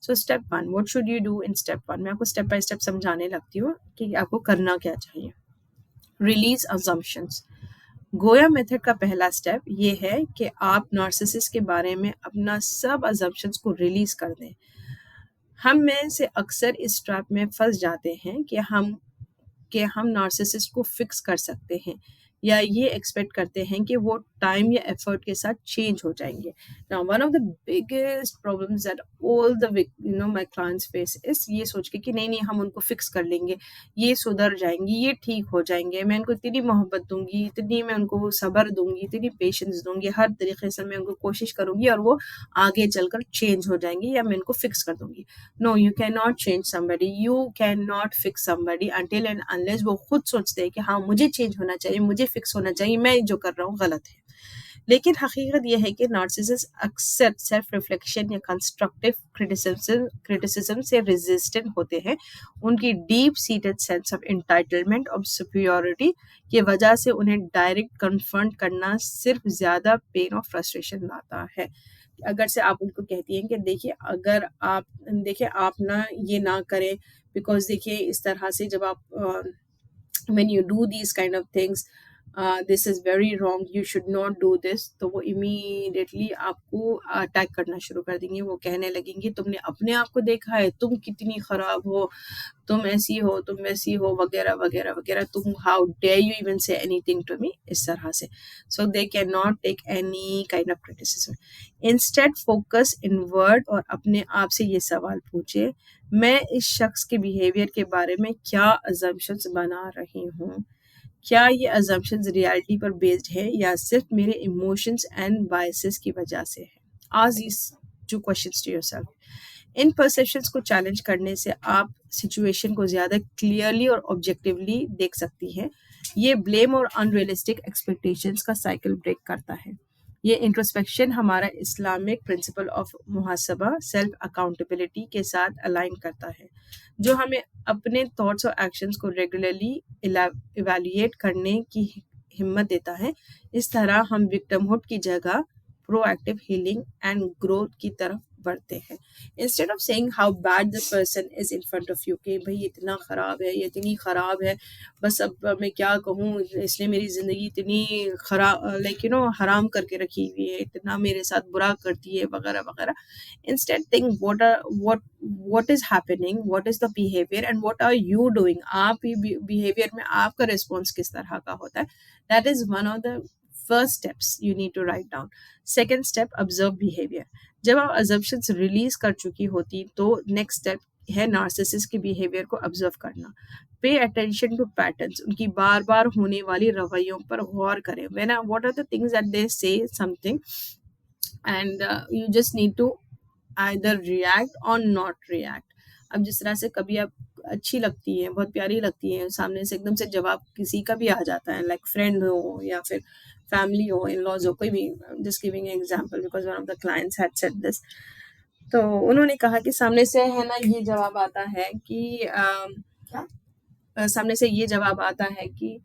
So step 1, what should you do in step 1. میں آپ کو اسٹیپ بائی اسٹیپ سمجھانے لگتی ہوں کہ آپ کو کرنا کیا چاہیے. Release assumptions. گویا میتھڈ کا پہلا اسٹیپ یہ ہے کہ آپ نارسسسٹ کے بارے میں اپنا سب assumptions کو ریلیز کر دیں. ہم میں سے اکثر اس ٹریپ میں پھنس جاتے ہیں کہ ہم نارسسسٹ کو فکس کر سکتے ہیں, یا یہ ایکسپیکٹ کرتے ہیں کہ وہ ٹائم یا ایفرٹ کے ساتھ چینج ہو جائیں گے. Now, one of the biggest problems that all the my clients face is یہ سوچ کے کہ نہیں نہیں ہم ان کو فکس کر لیں گے, یہ سدھر جائیں گی, یہ ٹھیک ہو جائیں گے, میں ان کو اتنی محبت دوں گی, اتنی میں ان کو صبر دوں گی, اتنی پیشنس دوں گی, ہر طریقے سے میں ان کو کوشش کروں گی اور وہ آگے چل کر چینج ہو جائیں گے یا میں ان کو فکس کر دوں گی. No, you can not change somebody, you cannot fix somebody until and unless وہ خود سوچتے ہیں کہ ہاں مجھے چینج ہونا چاہیے, مجھے فکس ہونا چاہیے, میں جو کر رہا ہوں غلط ہے. لیکن حقیقت یہ ہے کہ نارسسسٹ اکثر سیلف ریفلیکشن یا کنسٹرکٹیو کرٹیسزم سے ریزسٹنٹ ہوتے ہیں. ان کی deep seated sense of entitlement اور سپیریورٹی کی وجہ سے انہیں ڈائریکٹ کنفرنٹ کرنا صرف زیادہ پین اور فرسٹریشن لاتا ہے. اگر سے آپ ان کو کہتی ہیں کہ دیکھیے اگر آپ نہ یہ نہ کریں, بیکاز دیکھیے اس طرح سے جب آپ when you do these kind of things, this is very wrong, you should not do this, تو وہ immediately آپ کو اٹیک کرنا شروع کر دیں گے. وہ کہنے لگیں گے تم نے اپنے آپ کو دیکھا ہے, تم کتنی خراب ہو, تم ایسی ہو, تم ویسی ہو, وغیرہ وغیرہ وغیرہ, تم how dare you even say anything to me, اس طرح سے. So they cannot take any kind of criticism. Instead focus inward اور اپنے آپ سے یہ سوال پوچھے, میں اس شخص کے بیہیویئر کے بارے میں کیا assumptions بنا رہی ہوں, کیا یہ assumptions ریالٹی پر بیسڈ ہے یا صرف میرے ایموشنز اینڈ بائسز کی وجہ سے ہے. Ask these 2 questions to yourself. In perceptions کو چیلنج کرنے سے آپ سچویشن کو زیادہ کلیئرلی اور آبجیکٹیولی دیکھ سکتی ہیں. یہ بلیم اور انریلسٹک ایکسپیکٹیشنس کا سائیکل بریک کرتا ہے. یہ انٹروسپیکشن ہمارا اسلامک پرنسپل آف محاسبہ سیلف اکاؤنٹیبلٹی کے ساتھ الائن کرتا ہے, جو ہمیں اپنے تھاٹس اور ایکشنز کو ریگولرلی ایویلویٹ کرنے کی ہمت دیتا ہے. اس طرح ہم وکٹم ہوڈ کی جگہ proactive healing and growth کی طرف بڑھتے ہیں. Instead of seeing how bad the person is in front of you, کہ بھائی اتنا خراب ہے, یہ اتنی خراب ہے, بس اب میں کیا کہوں, اس نے میری زندگی اتنی خراب حرام کر کے رکھی ہوئی ہے, اتنا میرے ساتھ برا کرتی ہے, وغیرہ وغیرہ. Instead think what is happening, what is the behavior and what are you doing. آپ بیہیویئر میں آپ کا ریسپانس کس طرح کا ہوتا ہے. That is one of the first steps you need to write down. Second step, observe behavior. جب آپ assumptions ریلیز کر چکی ہوتی تو نیکسٹ اسٹیپ ہے نارسسسٹ کے بیہیویئر کو آبزرو کرنا. پے اٹینشن ٹو پیٹرنس, ان کی بار بار ہونے والی رویوں پر غور کریں. what are the things that they say something and you just need to either react or not react. اب جس طرح سے کبھی آپ اچھی لگتی ہیں, بہت پیاری لگتی ہیں, سامنے سے ایک دم سے جواب کسی کا بھی آ جاتا ہے, لائک فرینڈ ہو یا پھر فیملی ہو, ان لاز ہو, کوئی بھی, just giving example because one of the clients had said this. تو انہوں نے کہا کہ سامنے سے ہے نا یہ جواب آتا ہے کہ سامنے سے یہ جواب آتا ہے کہ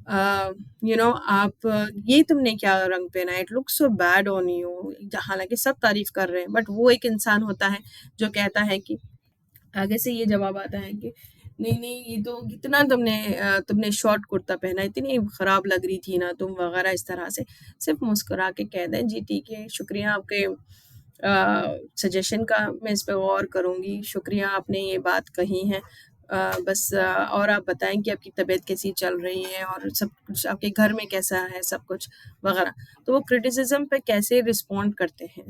آپ یہ تم نے کیا رنگ پہنا ہے, it look so bad on you, حالانکہ سب تعریف کر رہے ہیں, بٹ وہ ایک انسان ہوتا ہے جو کہتا ہے کہ آگے سے یہ جواب آتا ہے کہ نہیں نہیں یہ تو کتنا تم نے شارٹ کرتا پہنا, اتنی خراب لگ رہی تھی نا تم, وغیرہ اس طرح سے. صرف مسکرا کے کہہ دیں جی ٹھیک ہے, شکریہ آپ کے سجیشن کا, میں اس پہ غور کروں گی, شکریہ آپ نے یہ بات کہی ہے, بس اور آپ بتائیں کہ آپ کی طبیعت کیسی چل رہی ہے اور سب کچھ آپ کے گھر میں کیسا ہے سب کچھ وغیرہ. تو وہ کرٹیسزم پہ کیسے رسپونڈ کرتے ہیں.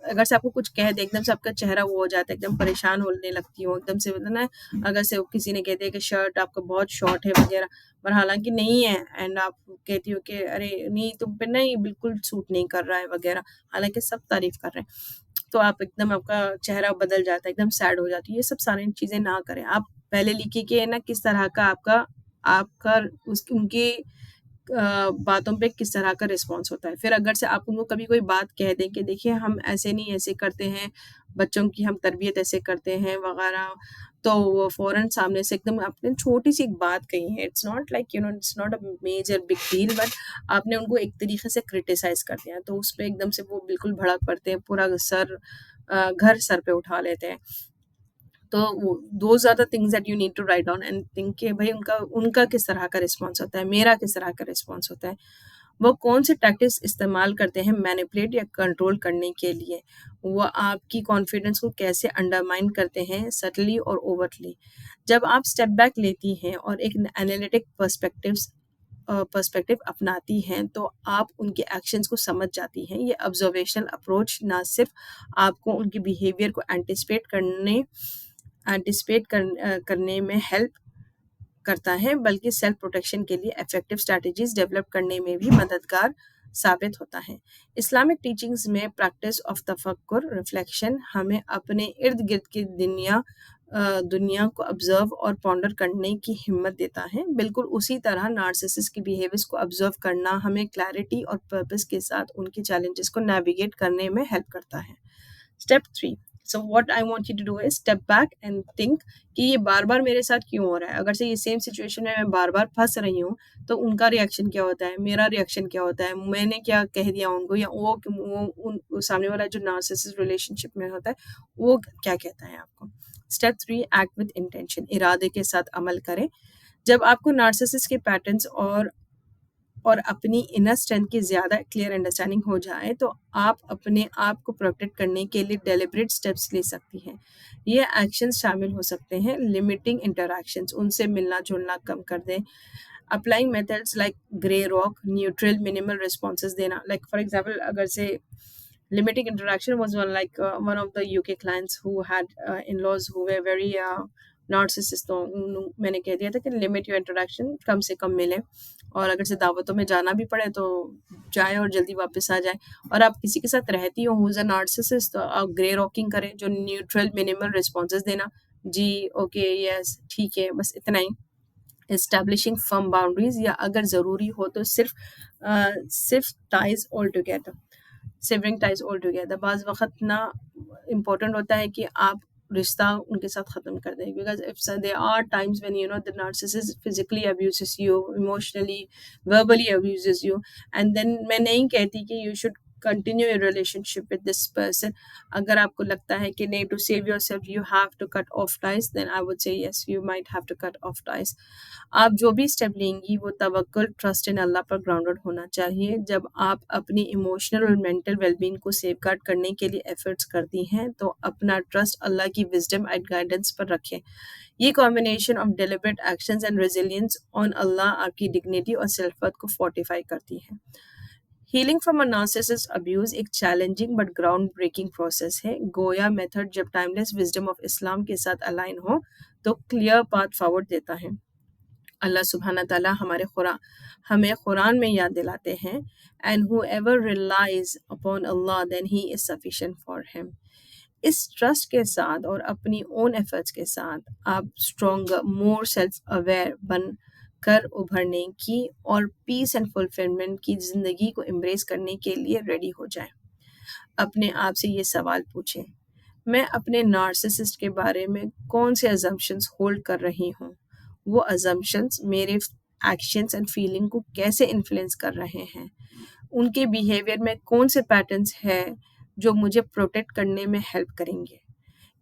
اگر سے آپ کو کچھ کہہ دے, ایک دم سے آپ کا چہرہ وہ ہو جاتا ہے, ایک دم پریشان ہونے لگتی ہوں, ایک دم سے نا, اگر سے کسی نے کہتے ہیں کہ شرٹ آپ کا بہت شارٹ ہے وغیرہ, پر حالانکہ نہیں ہے, اینڈ آپ کہتی ہو کہ ارے نہیں تم پہ نہیں بالکل سوٹ نہیں کر رہا ہے وغیرہ, حالانکہ سب تعریف کر رہے ہیں, تو آپ ایک دم آپ کا چہرہ بدل جاتا ہے, ایک دم سیڈ ہو جاتی ہے. یہ سب ساری چیزیں نہ کریں. آپ پہلے لکھیے کہ نا کس طرح کا آپ کا ان کی باتوں پہ کس طرح کا رسپانس ہوتا ہے. پھر اگر سے آپ ان کو کبھی کوئی بات کہہ دیں کہ دیکھیے ہم ایسے نہیں, ایسے کرتے ہیں, بچوں کی ہم تربیت ایسے کرتے ہیں وغیرہ, تو وہ فوراً سامنے سے ایک دم آپ نے چھوٹی سی ایک بات کہی ہے, it's not like it's not a major big deal, but آپ نے ان کو ایک طریقے سے کرٹیسائز کر دیا, تو اس پہ ایک دم سے وہ بالکل بھڑک پڑتے ہیں, پورا گھر سر پہ اٹھا لیتے ہیں. تو those are the things that you need to write down and think کہ بھائی ان کا کس طرح کا رسپانس ہوتا ہے, میرا کس طرح کا رسپانس ہوتا ہے. وہ کون سے ٹیکٹکس استعمال کرتے ہیں مینیپولیٹ یا کنٹرول کرنے کے لیے, وہ آپ کی کانفیڈنس کو کیسے انڈرمائن کرتے ہیں سٹلی اور اوورٹلی. جب آپ اسٹیپ بیک لیتی ہیں اور ایک انالیٹک پرسپیکٹیوز پرسپیکٹو اپناتی ہیں تو آپ ان کے ایکشنز کو سمجھ جاتی ہیں. یہ آبزرویشنل اپروچ نہ صرف آپ کو ان کے بیہیویئر کو کرنے میں ہیلپ کرتا ہے بلکہ سیلف پروٹیکشن کے لیے افیکٹو اسٹریٹجیز ڈیولپ کرنے میں بھی مددگار ثابت ہوتا ہے. اسلامک ٹیچنگز میں پریکٹس آف تفکر ریفلیکشن ہمیں اپنے ارد گرد کی دنیا کو آبزرو اور پونڈر کرنے کی ہمت دیتا ہے. بالکل اسی طرح نارسسس کی بیہیویئرز کو آبزرو کرنا ہمیں کلیئرٹی اور پرپس کے ساتھ ان کے چیلنجز کو نیویگیٹ کرنے میں ہیلپ کرتا ہے. Step 3. So what I want you to do is step back and think کہ یہ بار بار میرے ساتھ کیوں ہو رہا ہے. اگر سے یہ سیم سچویشن میں بار بار پھنس رہی ہوں تو ان کا ریئیکشن کیا ہوتا ہے, میرا ریئیکشن کیا ہوتا ہے, میں نے کیا کہہ دیا ان کو, یا وہ سامنے والا جو نارسسسٹ ریلیشن شپ میں ہوتا ہے وہ کیا کہتا ہے آپ کو. اسٹیپ 3. Act with intention. ارادے کے ساتھ عمل کریں. جب آپ کو نارسسسٹ کے پیٹرنس اور اپنی انر اسٹرینتھ کی زیادہ کلیئر انڈرسٹینڈنگ ہو جائے تو آپ اپنے آپ کو پروٹیکٹ کرنے کے لیے ڈیلیبریٹ اسٹیپس لے سکتی ہیں. یہ ایکشنز شامل ہو سکتے ہیں: لمیٹنگ انٹریکشنز, ان سے ملنا جلنا کم کر دیں. اپلائنگ میتھڈس لائک گرے راک, نیوٹرل منیمل رسپانسز دینا. لائک فار ایگزامپل, اگر سے limiting interaction was one of the UK clients who had in-laws who were very narcissist. تو میں نے کہہ دیا تھا کہ لمٹ یور انٹریکشن, کم سے کم ملے, اور اگر سے دعوتوں میں جانا بھی پڑے تو جائیں اور جلدی واپس آ جائیں. اور آپ کسی کے ساتھ رہتی ہو who's a narcissist تو آپ گرے راکنگ کریں, جو نیوٹرل منیمل رسپانسز دینا, جی اوکے یس ٹھیک ہے, بس اتنا ہی. اسٹیبلشنگ فرم باؤنڈریز, یا اگر ضروری ہو تو صرف ties altogether, severing ties altogether. بعض وقت نا امپورٹنٹ ہوتا ہے کہ آپ رشتہ ان کے ساتھ ختم کر دیں, because if there are times when the narcissist physically abuses you, emotionally, verbally abuses you, and then میں نہیں کہتی کہ you should continue your relationship with this person. اگر آپ کو لگتا ہے کہ نہیں, to save yourself you have to cut off ties, then I would say yes, you might have to cut off ties. آپ جو بھی اسٹیپ لیں گی وہ توکل, ٹرسٹ ان اللہ پر گراؤنڈڈ ہونا چاہیے. جب آپ اپنی ایموشنل اور مینٹل ویل بینگ کو سیف گارڈ کرنے کے لیے ایفرٹس کرتی ہیں تو اپنا ٹرسٹ اللہ کی وزڈم اینڈ گائیڈنس پر رکھیں. یہ combination of deliberate actions and resilience on Allah آپ کی ڈگنیٹی اور سیلف ورتھ کو فورٹیفائی کرتی ہے. Healing from a narcissist abuse ایک challenging but groundbreaking process ہے. گویا میتھڈ جب ٹائم لیس وزڈم آف اسلام کے ساتھ الائن ہو تو کلیئر پاتھ فارورڈ دیتا ہے. اللہ سبحانہ تعالیٰ ہمیں قرآن میں یاد دلاتے ہیں, and whoever relies upon Allah then he is sufficient for him. اس ٹرسٹ کے ساتھ اور اپنی اون ایفرٹس کے ساتھ آپ اسٹرانگر, مور سیلف اویئر بن کر ابھرنے کی اور پیس اینڈ فلفلمنٹ کی زندگی کو امبریس کرنے کے لیے ریڈی ہو جائیں. اپنے آپ سے یہ سوال پوچھیں: میں اپنے نارسسسٹ کے بارے میں کون سے ازمپشنز ہولڈ کر رہی ہوں؟ وہ ازمپشنز میرے ایکشنز اینڈ فیلنگ کو کیسے انفلوئنس کر رہے ہیں؟ ان کے بیہیویئر میں کون سے پیٹرنز ہیں جو مجھے پروٹیکٹ کرنے میں ہیلپ کریں گے؟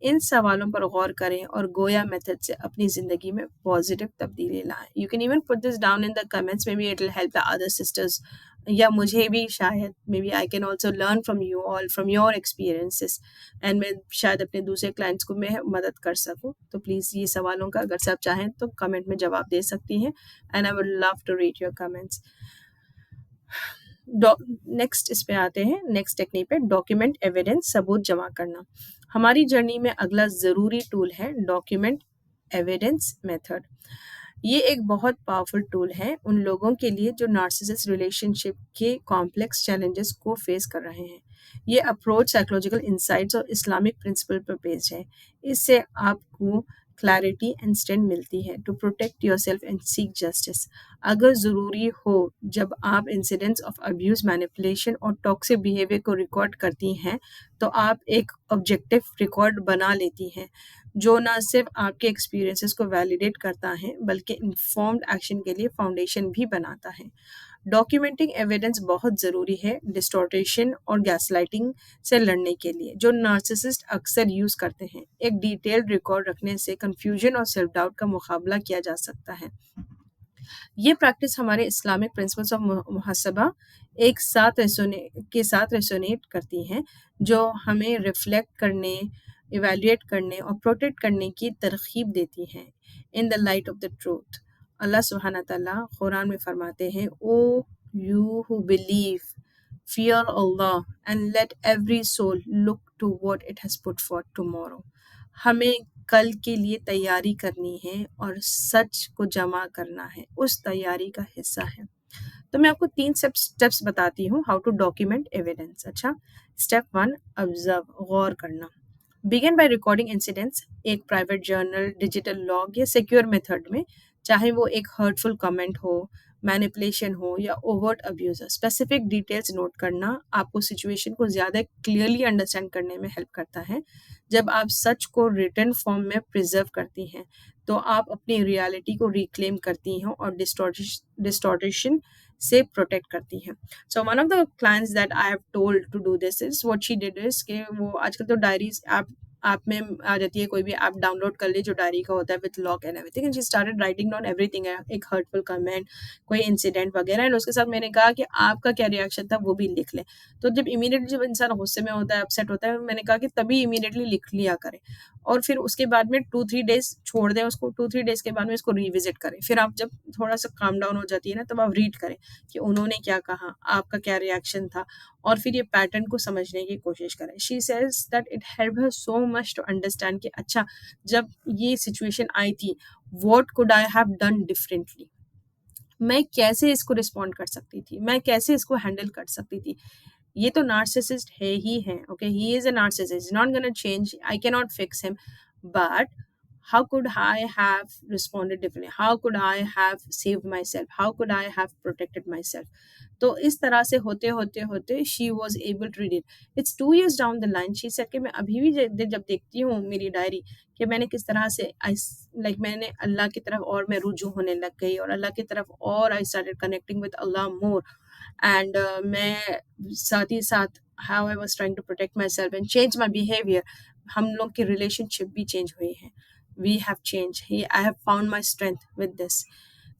ان سوالوں پر غور کریں اور گویا میتھڈ سے اپنی زندگی میں پازیٹیو تبدیلی لائیں. You can even put this down in the comments, maybe it will help the other sisters, یا مجھے بھی شاید maybe I can also learn from you all, from your experiences, and میں شاید اپنے دوسرے کلائنٹس کو میں مدد کر سکوں. تو پلیز یہ سوالوں کا اگر سے آپ چاہیں تو کمنٹ میں جواب دے سکتی ہیں, and I would love to read your comments. Next اس پہ آتے ہیں, نیکسٹ ٹیکنیک پہ, ڈاکیومنٹ ایویڈنس, ثبوت جمع کرنا. ہماری جرنی میں اگلا ضروری ٹول ہے ڈاکیومنٹ ایویڈنس میتھڈ. یہ ایک بہت پاورفل ٹول ہے ان لوگوں کے لیے جو نارسسسٹ ریلیشن شپ کے کمپلیکس چیلنجز کو فیس کر رہے ہیں. یہ اپروچ سائیکولوجیکل انسائٹس اور اسلامک پرنسپل پر بیسڈ ہے. اس سے آپ کو کلیئرٹی اینڈ اسٹرینتھ ملتی ہے to protect your self and seek justice. اگر ضروری ہو, جب آپ انسیڈنٹس آف ابیوز, مینیپولیشن اور ٹاکسک بیہیویئر کو ریکارڈ کرتی ہیں تو آپ ایک آبجیکٹو ریکارڈ بنا لیتی ہیں جو نہ صرف آپ کے ایکسپیرینسز کو ویلیڈیٹ کرتا ہے بلکہ انفارمڈ ایکشن کے لیے فاؤنڈیشن بھی بناتا ہے. ڈاکیومنٹنگ ایویڈنس بہت ضروری ہے ڈسٹورٹیشن اور گیس لائٹنگ سے لڑنے کے لیے, جو نارسسسٹ اکثر یوز کرتے ہیں. ایک ڈیٹیلڈ ریکارڈ رکھنے سے کنفیوژن اور سیلف ڈاؤٹ کا مقابلہ کیا جا سکتا ہے. یہ پریکٹس ہمارے اسلامک پرنسپلس آف محاسبہ کے ساتھ ریسونیٹ کرتی ہیں, جو ہمیں ریفلیکٹ کرنے, ایویلیویٹ کرنے اور پروٹیکٹ کرنے کی ترغیب دیتی ہیں in the light of the truth. Allah سبحانہ تعالیٰ قرآن میں فرماتے ہیں o you who believe fear Allah and let every soul look to what it has put forth tomorrow. ہمیں کل کے لیے تیاری کرنی ہے اور سچ کو جمع کرنا ہے، اس تیاری کا حصہ ہے۔ تو میں آپ کو 3 اسٹیپس بتاتی ہوں ہاؤ ٹو ڈاکیومنٹ ایویڈنس۔ اچھا، اسٹیپ 1 آبزرو، غور کرنا۔ بگن بائی ریکارڈنگ انسیڈنٹس، ایک پرائیویٹ جرنل، ڈیجیٹل لاگ یا سیکیور میتھڈ میں، چاہے وہ ایک ہرٹفل کمنٹ ہو، مینیپولیشن ہو یا overt abuse, specific details note کرنا آپ کو سچویشن کو زیادہ کلیئرلی انڈرسٹینڈ کرنے میں ہیلپ کرتا ہے۔ جب آپ سچ کو ریٹن فارم میں پریزرو کرتی ہیں تو آپ اپنی ریالٹی کو ریکلیم کرتی ہیں اور ڈسٹورشن سے پروٹیکٹ کرتی ہیں۔ So one of the clients that I have told to do this is what she did is کہ وہ آج کل تو ڈائریز ایپ میں آ جاتی ہے، کوئی بھی ایپ ڈاؤن لوڈ کر لے جو ڈائری کا ہوتا ہے with log and every thing, and she started writing down every thing, ایک ہرٹفل کمنٹ، کوئی انسیڈنٹ وغیرہ، اینڈ اس کے ساتھ میں نے کہا کہ آپ کا کیا ریئیکشن تھا وہ بھی لکھ لیں۔ تو جب امیڈیٹلی جب انسان غصے میں ہوتا ہے، اپسیٹ ہوتا ہے، میں نے کہا کہ تبھی امیڈیٹلی لکھ لیا کریں اور پھر اس کے بعد میں 2-3 ڈیز چھوڑ دیں اس کو، 2-3 ڈیز کے بعد میں اس کو ریوزٹ کریں، پھر آپ جب تھوڑا سا کام ڈاؤن ہو جاتی ہے نا تب آپ ریڈ کریں کہ انہوں نے کیا کہا، آپ کا کیا ریئیکشن تھا، اور پھر یہ پیٹرن کو سمجھنے کی کوشش کریں۔ She says that it help her so much to understand کہ اچھا جب یہ سچویشن آئی تھی what could I have done differently, میں کیسے اس کو رسپونڈ کر سکتی تھی، میں کیسے اس کو ہینڈل کر سکتی تھی۔ یہ تو نارسسسٹ ہے ہی ہے، okay, he is a narcissist, not gonna change, I can not fix him, but how could I have responded differently? How could I have saved myself? How could I have protected myself? تو اس طرح سے ہوتے ہوتے ہوتے she was able to read it. It's 2 years down the line. She said کہ میں ابھی بھی جب دیکھتی ہوں میری ڈائری کہ میں نے کس طرح سے میں نے اللہ کی طرف اور میں رجوع ہونے لگ گئی اور اللہ کی طرف اور I started connecting with Allah more. And میں ساتھ ہی ساتھ how I was trying to protect myself and change my behavior. ہم لوگ کی ریلیشن شپ بھی چینج ہوئی ہیں. We have changed. I have found my strength with this.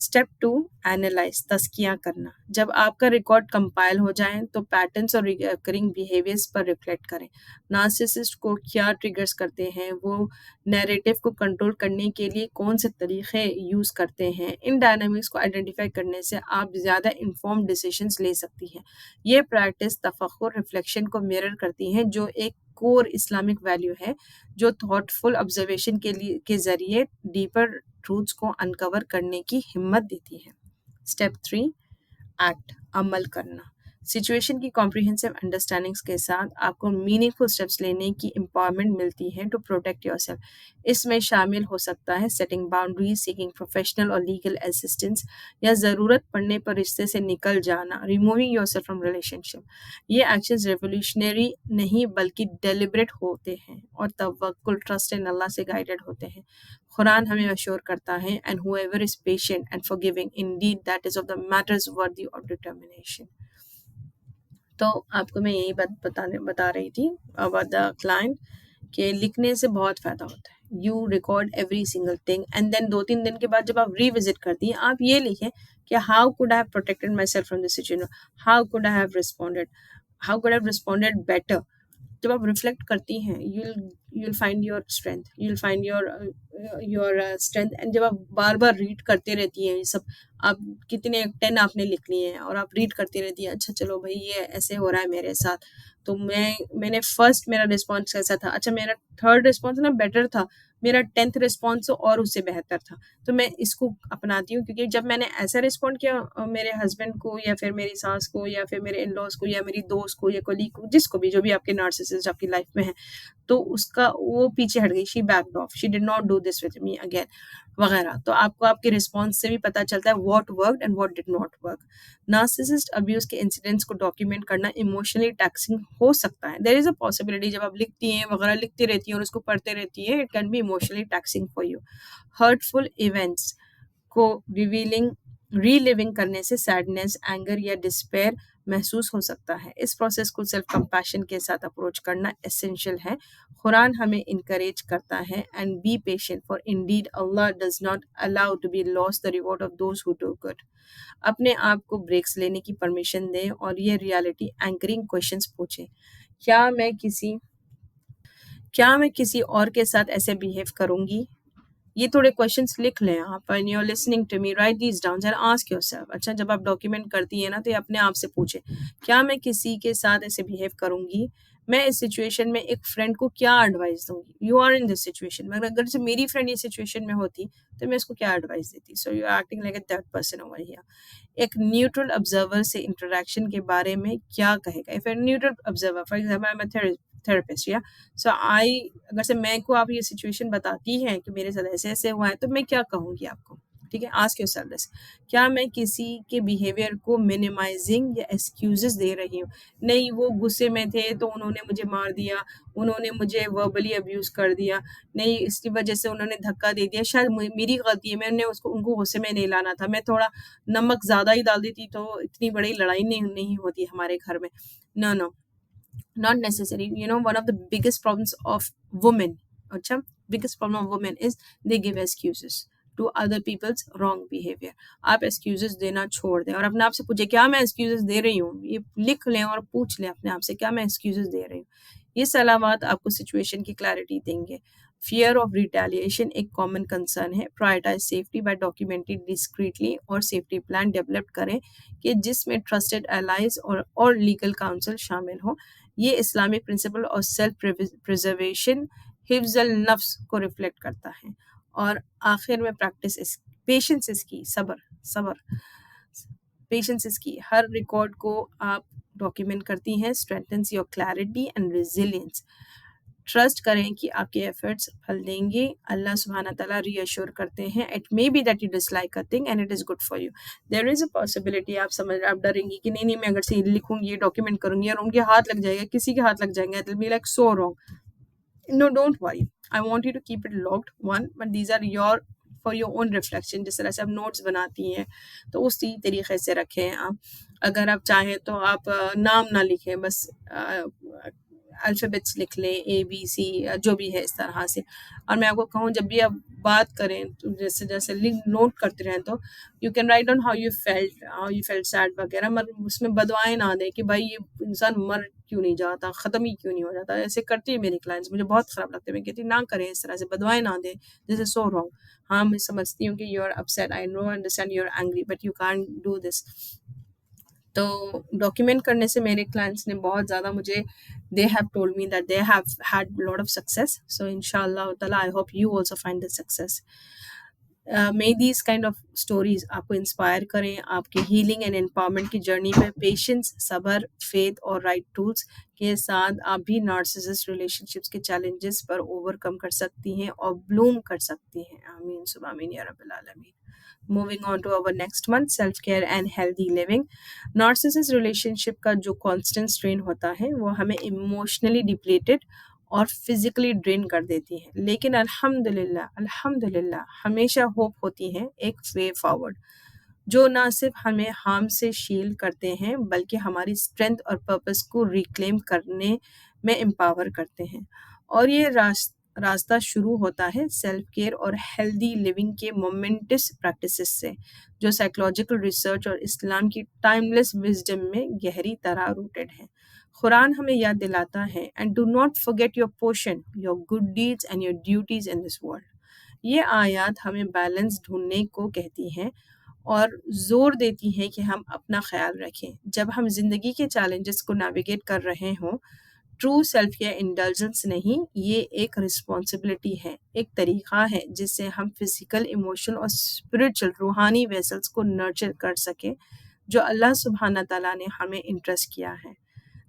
Step 2 analyse, تزکیہ کرنا۔ جب آپ کا ریکارڈ کمپائل ہو جائیں تو پیٹرنس اور ریکرنگ بیہیویئرس پر ریفلیکٹ کریں۔ نارسسسٹ کو کیا ٹریگرز کرتے ہیں، وہ نیریٹو کو کنٹرول کرنے کے لیے کون سے طریقے یوز کرتے ہیں، ان ڈائنامکس کو آئیڈینٹیفائی کرنے سے آپ زیادہ انفارمڈ ڈیسیشنز لے سکتی ہیں۔ یہ پریکٹس تفکر ریفلیکشن کو میرر کرتی ہیں جو ایک کور اسلامک ویلیو ہے جو تھاٹ فل آبزرویشن کے ذریعے ڈیپر ٹروتھس کو انکور کرنے کی ہمت دیتی ہے۔ اسٹیپ 3 ایکٹ، عمل کرنا۔ سچویشن کی کمپریہنسو انڈرسٹینڈنگس کے ساتھ آپ کو میننگ فل اسٹیپس لینے کی امپاورمنٹ ملتی ہے ٹو پروٹیکٹ یور سیلف۔ اس میں شامل ہو سکتا ہے سیٹنگ باؤنڈریز، سیکنگ پروفیشنل اور لیگل اسسٹنس، یا ضرورت پڑنے پر رشتے سے نکل جانا، removing yourself from relationship. یہ ایکشنز ریولیوشنری نہیں بلکہ ڈیلیبریٹ ہوتے ہیں اور توکل، ٹرسٹ ان اللہ سے گائیڈڈ ہوتے ہیں۔ قرآن ہمیں اشور کرتا ہے and whoever is patient and forgiving indeed that is of the matters worthy of determination. تو آپ کو میں یہی بات بتا رہی تھی about the client کہ لکھنے سے بہت فائدہ ہوتا ہے۔ You record every single thing and then 2-3 دن کے بعد جب آپ ریوزٹ کرتی ہیں آپ یہ لکھیں کہ how could I have protected my self from this situation, how could I have responded better. جب آپ ریفلیکٹ کرتی ہیں you'll find your strength, you'll find your strength. And جب آپ بار بار ریڈ کرتے رہتی ہیں یہ سب، آپ کتنے 10 آپ نے لکھ لیے ہیں اور آپ ریڈ کرتی رہتی ہیں، اچھا چلو بھائی یہ ایسے ہو رہا ہے میرے ساتھ، تو میں نے فرسٹ میرا رسپانس کیسا تھا، اچھا میرا تھرڈ رسپانس نا بیٹر تھا، میرا 10th رسپانس اور اس سے بہتر تھا، تو میں اس کو اپناتی ہوں کیونکہ جب میں نے ایسا رسپونڈ کیا میرے ہسبینڈ کو یا پھر میری ساس کو یا پھر میرے ان لاز کو یا میری دوست کو یا کولیگ کو، جس کو بھی، جو بھی آپ کے نارسسسٹ آپ کی لائف میں ہیں، تو اس کا وہ پیچھے ہٹ گئی، she backed off, she did not do this with me again وغیرہ۔ تو آپ کو آپ کے رسپانس سے بھی پتہ چلتا ہے what worked and what did not work. Narcissist abuse کے انسیڈنٹس کو ڈاکیومنٹ کرنا ایموشنلی ٹیکسنگ ہو سکتا ہے، دیر از اے پاسبلٹی، جب آپ لکھتی ہیں وغیرہ لکھتی رہتی ہیں اور اس کو پڑھتے رہتی ہیں، it can be emotionally taxing for you. Hurtful events کو ریلیونگ کرنے سے سیڈنس، اینگر یا ڈسپیئر محسوس ہو سکتا ہے۔ اس پروسیس کو سیلف کمپیشن کے ساتھ اپروچ کرنا اسینشیل ہے۔ قرآن ہمیں انکریج کرتا ہے and be patient for indeed Allah does not allow to be lost the reward of those who do good. اپنے آپ کو بریکس لینے کی پرمیشن دیں اور یہ ریالٹی اینکرنگ کویشچنس پوچھیں، کیا میں کسی اور کے ساتھ ایسے بیہیو کروں گی؟ یہ تھوڑے کوشچنس لکھ لیں آپ, and you are listening to me, write these down and ask yourself. اچھا, جب آپ ڈاکیومنٹ کرتی ہیں نا تو یہ اپنے آپ سے پوچھیں, کیا میں کسی کے ساتھ ایسے بہیو کروں گی؟ میں اس سچویشن میں ایک فرینڈ کو کیا ایڈوائز دوں گی؟ You are in this situation, مگر اگر سے میری فرینڈ یہ سچویشن میں ہوتی تو میں اس کو کیا ایڈوائز دیتی؟ So you are acting like a that person over here. ایک نیوٹرل آبزرور سے انٹریکشن کے بارے میں کیا کہے گا؟ If a neutral observer, for example I am a therapist, یا سو آئی, اگر سے میں کو آپ یہ سچویشن بتاتی ہیں کہ میرے ساتھ ایسے ایسے ہوا ہے, تو میں کیا کہوں گی آپ کو؟ ٹھیک ہے, آسک یور سیلف دس. کیا میں کسی کے بیہیویئر کو منیمائزنگ یا ایکسکیوزز دے رہی ہوں؟ نہیں, وہ غصے میں تھے تو انہوں نے مجھے مار دیا, انہوں نے مجھے وربلی ابیوز کر دیا, نہیں اس کی وجہ سے انہوں نے دھکا دے دیا, شاید میری غلطی ہے, میں نے ان کو غصے میں نہیں لانا تھا, میں تھوڑا نمک زیادہ ہی ڈال دیتی تو اتنی بڑی لڑائی نہیں ہوتی ہمارے گھر میں. نو نو, not necessary. One of the biggest problems of women, acha, biggest problem of women is they give excuses to other people's wrong behavior. آپ excuses دینا چھوڑ دیں اور اپنے آپ سے پوچھیں, کیا میں excuses دے رہی ہوں؟ یہ لکھ لیں اور پوچھ لیں اپنے آپ سے, کیا میں excuses دے رہی ہوں؟ یہ سوالات آپ کو سچویشن کی کلیئرٹی دیں گے. فیئر آف ریٹیلیشن ایک کامن کنسرن ہے. پرائرٹائز سیفٹی بائی ڈاکیومنٹنگ ڈسکریٹلی, اور سیفٹی پلان ڈیولپ کریں کہ جس میں ٹرسٹڈ الائز اور لیگل کاؤنسل شامل ہوں. یہ اسلامک پرنسپل اور سیلف پریزرویشن, حفظ النفس کو ریفلیکٹ کرتا ہے. اور آخر میں پریکٹس پیشنس اس کی, صبر پیشنس اس کی. ہر ریکارڈ کو آپ ڈاکیومنٹ کرتی ہیں strengthens your clarity and resilience. Trust کریں کہ آپ کے ایفرٹس پھل دیں گے. اللہ سبحانہ تعالیٰ ری ایشور کرتے ہیں, it may be that you dislike a thing and it is good for you. There is a possibility, آپ ڈریں گی کہ نہیں میں اگر سے لکھوں گی, یہ ڈاکیومنٹ کروں گی اور ان کے ہاتھ لگ جائے گا, کسی کے ہاتھ لگ جائیں گے, it will be like so wrong. No, don't worry. I want you to keep it locked, one, but these are for your own reflection. جس طرح سے آپ نوٹس بناتی ہیں تو اسی طریقے سے رکھیں آپ. اگر آپ چاہیں تو آپ نام نہ لکھیں, بس الفابیٹس لکھ لیں, اے بی سی جو بھی ہے اس طرح سے. اور میں آپ کو کہوں, جب بھی آپ بات کریں تو جیسے نوٹ کرتے رہیں, تو you can write down how you felt sad وغیرہ, مگر اس میں بدوائیں نہ دیں کہ بھائی یہ انسان مر کیوں نہیں جاتا, ختم ہی کیوں نہیں ہو جاتا. ایسے کرتی ہے میری کلائنٹس, مجھے بہت خراب لگتا ہے. میں کہتی نہ کریں اس طرح سے, بدوائیں نہ دیں, جیسے سو رانگ. ہاں میں سمجھتی ہوں کہ you are upset, I know understand you are angry, but you can't do this. تو ڈاکیومنٹ کرنے سے میرے کلائنٹس نے بہت زیادہ مجھے, they have told me that they have had a lot of success. So inshallah ta'ala, I hope you also find the success. May these kind of stories آپ کو انسپائر کریں آپ کے ہیلنگ اینڈ امپاورمنٹ کی جرنی میں. پیشنس, صبر, فیتھ اور رائٹ ٹولس کے ساتھ آپ بھی نارسسسٹ ریلیشن شپس کے چیلنجز پر اوور کم کر سکتی ہیں اور بلوم کر سکتی ہیں. آمین سب آمین یا رب العالمین. Moving on to our next one, self-care and healthy living. Narcissist relationship کا جو constant strain ہوتا ہے وہ ہمیں emotionally depleted اور فزیکلی ڈرین کر دیتی ہے. لیکن الحمدللہ ہمیشہ ہوپ ہوتی ہے, ایک وے فارورڈ جو نہ صرف ہمیں ہارم سے شیلڈ کرتے ہیں بلکہ ہماری اسٹرینتھ اور پرپس کو ریکلیم کرنے میں امپاور کرتے ہیں. اور یہ راستہ شروع ہوتا ہے سیلف کیئر اور ہیلدی لیونگ کے مومنٹس پریکٹسز سے, جو سائیکولوجیکل ریسرچ اور اسلام کی ٹائم لیس وزڈم میں گہری طرح روٹڈ ہے. قرآن ہمیں یاد دلاتا ہے, and do not forget your portion, your good deeds and your duties in this world. یہ آیات ہمیں بیلنس ڈھونڈنے کو کہتی ہیں اور زور دیتی ہیں کہ ہم اپنا خیال رکھیں جب ہم زندگی کے چیلنجز کو نیویگیٹ کر رہے ہوں. ٹرو سیلف کیئر انڈلجنس نہیں, یہ ایک رسپانسبلٹی ہے, ایک طریقہ ہے جس سے ہم فزیکل, ایموشنل اور اسپرچل روحانی ویسلس کو نرچر کر سکیں جو اللہ سبحانہ تعالیٰ نے ہمیں انٹرسٹ کیا ہے.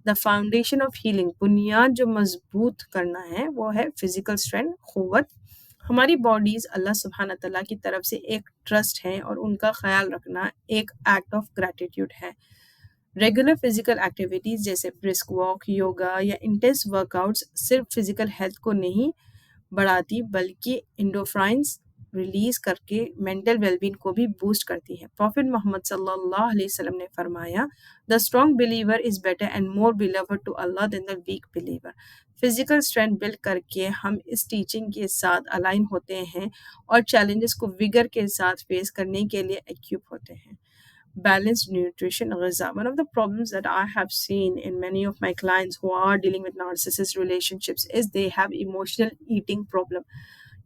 دا فاؤنڈیشن آف ہیلنگ, بنیاد جو مضبوط کرنا ہے وہ ہے فزیکل اسٹرینتھ, قوت. ہماری باڈیز اللہ سبحانہ تعالیٰ کی طرف سے ایک ٹرسٹ ہے اور ان کا خیال رکھنا ایک ایکٹ آف گریٹیٹیوڈ ہے. ریگولر فزیکل ایکٹیویٹیز جیسے برسک واک, یوگا یا انٹینس ورک آؤٹس صرف فزیکل ہیلتھ کو نہیں بڑھاتی بلکہ انڈورفائنس ریلیز کر کے مینٹل ویل بینگ کو بھی بوسٹ کرتی ہے. پروفٹ محمد صلی اللہ علیہ وسلم نے فرمایا, The strong believer is better and more beloved to Allah than the weak believer. Physical strength build کر کے ہم اس ٹیچنگ کے ساتھ الائن ہوتے ہیں اور چیلنجز کو وگر کے ساتھ فیس کرنے کے لیے ایکوپ ہوتے ہیں. Balanced nutrition, غذا. One of the problems that I have seen in many of my clients who are dealing with narcissist relationships is they have emotional eating problem.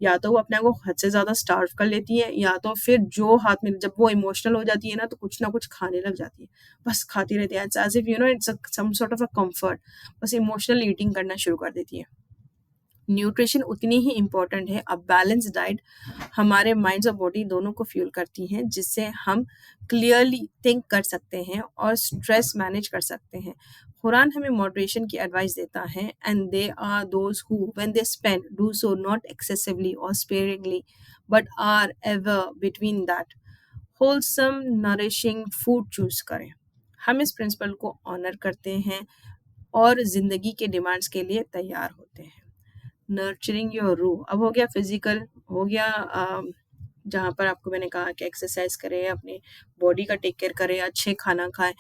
یا تو وہ اپنے آپ کو حد سے زیادہ اسٹارو کر لیتی ہیں، یا تو پھر جو ہاتھ میں جب وہ ایموشنل ہو جاتی ہے نا تو کچھ نہ کچھ کھانے لگ جاتی ہے، بس کھاتی رہتی ہے، it's as if it's some sort of a comfort, بس ایموشنل ایٹنگ کرنا شروع کر دیتی ہے۔ نیوٹریشن اتنی ہی امپورٹنٹ ہے، اب بیلنس ڈائٹ ہمارے مائنڈ اور باڈی دونوں کو فیول کرتی ہیں، جس سے ہم کلیئرلی تھنک کر سکتے ہیں اور اسٹریس مینیج کر سکتے ہیں۔ قرآن ہمیں ماڈریشن کی ایڈوائس دیتا ہے، and they are those who when they spend do so not excessively or sparingly but are ever between that, wholesome nourishing food choose کریں۔ ہم اس پرنسپل کو آنر کرتے ہیں اور زندگی کے ڈیمانڈس کے لیے تیار ہوتے ہیں۔ نرچرنگ یور روح، اب ہو گیا فزیکل، ہو گیا جہاں پر آپ کو میں نے کہا کہ ایکسرسائز کریں، اپنی باڈی کا ٹیک کیئر کریں، اچھے کھانا کھائیں۔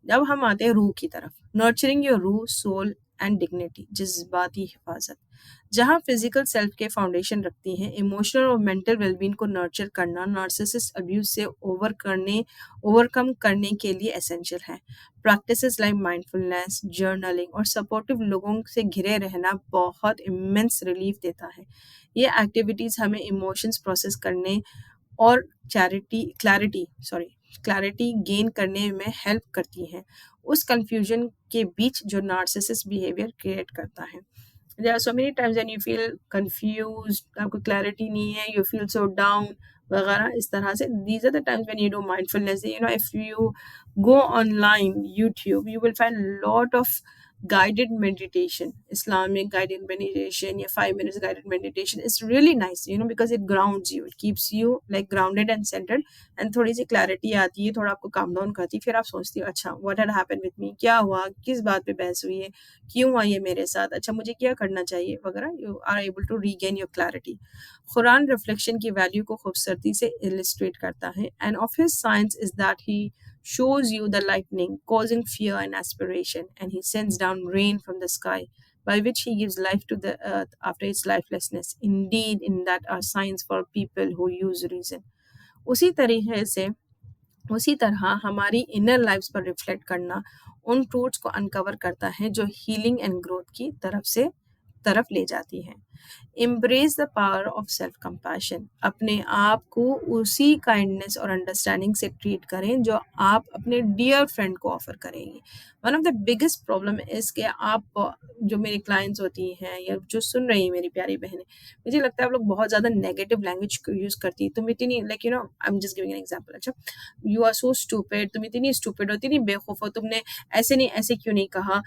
جب ہم آتے ہیں روح کی طرف، نرچرنگ یور روح، سول اینڈ ڈگنیٹی، جذباتی حفاظت، جہاں فزیکل سیلف کے فاؤنڈیشن رکھتی ہیں، ایموشنل اور مینٹل ویل بینگ کو نرچر کرنا نارسسسٹ ابیوز سے اوور کم کرنے کے لیے اسینشیل ہے۔ پریکٹسز لائک مائنڈفلنس، جرنلنگ اور سپورٹیو لوگوں سے گھرے رہنا بہت امنس ریلیف دیتا ہے۔ یہ ایکٹیویٹیز ہمیں ایموشنز پروسیس کرنے اور کلیئرٹی گین کرنے میں ہیلپ کرتی ہیں، اس کنفیوژن کے بیچ جو نارسسسٹ بیہیویئر کریٹ کرتا ہے۔ There are so many times when you feel confused، آپ کو کلیئرٹی نہیں ہے، you feel so down وغیرہ اس طرح سے، these are the times when you do mindfulness. If you go online YouTube, you will find a lot of guided meditation, Islamic guided meditation یا 5 minutes guided meditation. It's really nice because it grounds you, it keeps you like grounded and centered, and تھوڑی سی کلیئرٹی آتی ہے، تھوڑا آپ کو کام ڈاؤن کرتی ہے، پھر آپ سوچتی ہو اچھا what had happened with me، کیا ہوا، کس بات پہ بحث ہوئی ہے، کیوں ہوا یہ میرے ساتھ، اچھا مجھے کیا کرنا چاہیے وغیرہ، you are able to regain your clarity. Quran reflection کی ویلیو کو خوبصورتی سے illustrate کرتا ہے، and of his science is that he shows you the lightning causing fear and aspiration, and he sends down rain from the sky by which he gives life to the earth after its lifelessness. Indeed, in that are signs for people who use reason. اسی طریقے سے اسی طرح ہماری انر لائفز پر ریفلیکٹ کرنا ان ٹروتس کو انکور کرتا ہے جو ہیلنگ اینڈ گروتھ کی طرف لے جاتی ہیں۔ Embrace the power of self compassion, اپنے آپ کو اسی کائنڈنس اور انڈرسٹینڈنگ سے ٹریٹ کریں جو آپ اپنے ڈیئر فرینڈ کو آفر کریں گے۔ One of the biggest problem is کہ آپ جو میری کلائنٹس ہوتی ہیں یا جو سن رہی ہیں میری پیاری بہنیں، مجھے لگتا ہے آپ لوگ بہت زیادہ نیگیٹو لینگویج یوز کرتی ہیں، تم اتنی like I am just giving an example, اچھا یو آر سو اسٹوپڈ، تم اتنی اسٹوپڈ ہو، اتنی بے خوف ہو، تم نے ایسے نہیں ایسے کیوں نہیں کہا،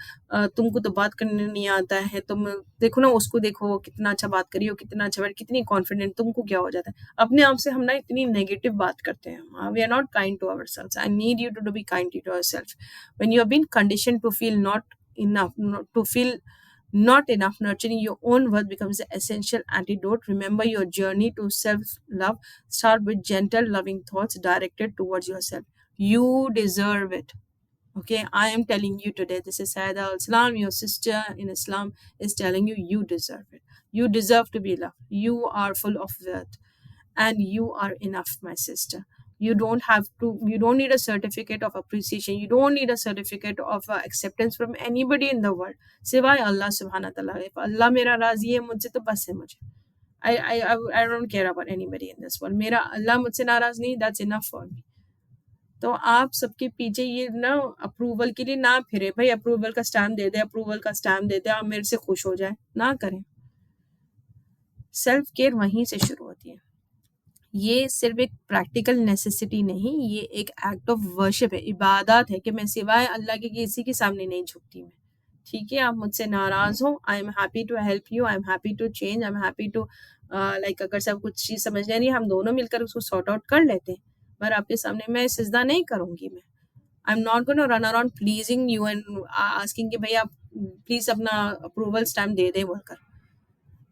تم کو تو بات کرنے نہیں آتا ہے، تم دیکھو نا اس کو، دیکھو کتنا اچھا بات کری ہو، کتنا اچھا، کتنی کانفیڈنٹ، تم کو کیا ہو جاتا ہے۔ اپنے آپ سے ہم نا اتنی نیگیٹو بات کرتے ہیں، we are not kind to our self. I need you to be kind to yourself when you have been conditioned to feel not enough. Nurturing your own worth becomes the essential antidote. Remember, your journey to self love start with gentle loving thoughts directed towards yourself. You deserve it. Okay, I am telling you today, this is Saida Al Islam, your sister in Islam, is telling you, you deserve it. You deserve to be loved. You are full of worth, and you are enough, my sister. You don't need a certificate of appreciation. You don't need a certificate of acceptance from anybody in the world سوائے اللہ سبحانہ تعالیٰ۔ if اللہ میرا راضی ہے مجھ سے تو بس ہے مجھے۔ I don't care about anybody in this world. میرا اللہ مجھ سے ناراض نہیں، that's enough for me. تو آپ سب کے پیچھے یہ نا اپروول کے لیے نہ پھرے، بھائی اپروول کا اسٹامپ دے دے، اپروول کا اسٹامپ دے دے، آپ میرے سے خوش ہو جائیں، نہ کریں۔ سیلف کیئر وہیں سے شروع ہوتی ہے۔ یہ صرف ایک پریکٹیکل نیسیسٹی نہیں، یہ ایک ایکٹ آف ورشپ ہے، عبادات ہے کہ میں سوائے اللہ کے کسی کے سامنے نہیں جھکتی میں۔ ٹھیک ہے، آپ مجھ سے ناراض ہو، I am happy to help you, I am happy to change, I am happy to like اگر سب کچھ چیز سمجھ نہیں رہی ہم دونوں مل کر اس کو سارٹ آؤٹ کر لیتے ہیں، پر آپ کے سامنے میں سجدہ نہیں کروں گی۔ میں I am not gonna run around pleasing you and asking کہ بھائی آپ پلیز اپنا اپروول اسٹامپ دے دیں بول کر۔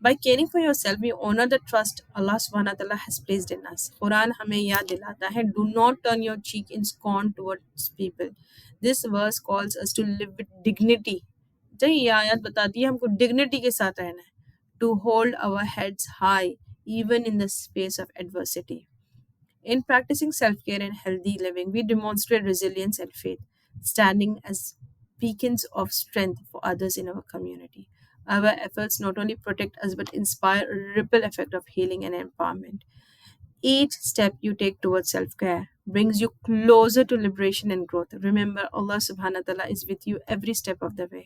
By caring for yourself, we honor the trust Allah subhanahu wa ta'ala has placed in us. قرآن ہمیں یاد دلاتا ہے do not turn your cheek in scorn towards people. This verse calls us to live with dignity. تو یہ آیت بتاتی ہے ہم کو ڈگنیٹی کے ساتھ رہنا ہے. To hold our heads high even in the space of adversity. In practicing self-care and healthy living, we demonstrate resilience and faith, standing as beacons of strength for others in our community. Our efforts not only protect us but inspire a ripple effect of healing and empowerment. Each step you take towards self care brings you closer to liberation and growth. Remember, Allah subhanahu wa ta'ala is with you every step of the way.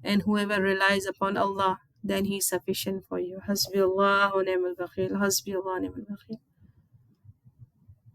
And whoever relies upon Allah, then He is sufficient for you. حسبي الله ونعم الوكيل. حسبي الله ونعم الوكيل.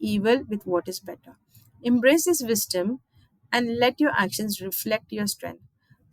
evil with what is better, embrace this wisdom and let your actions reflect your strength।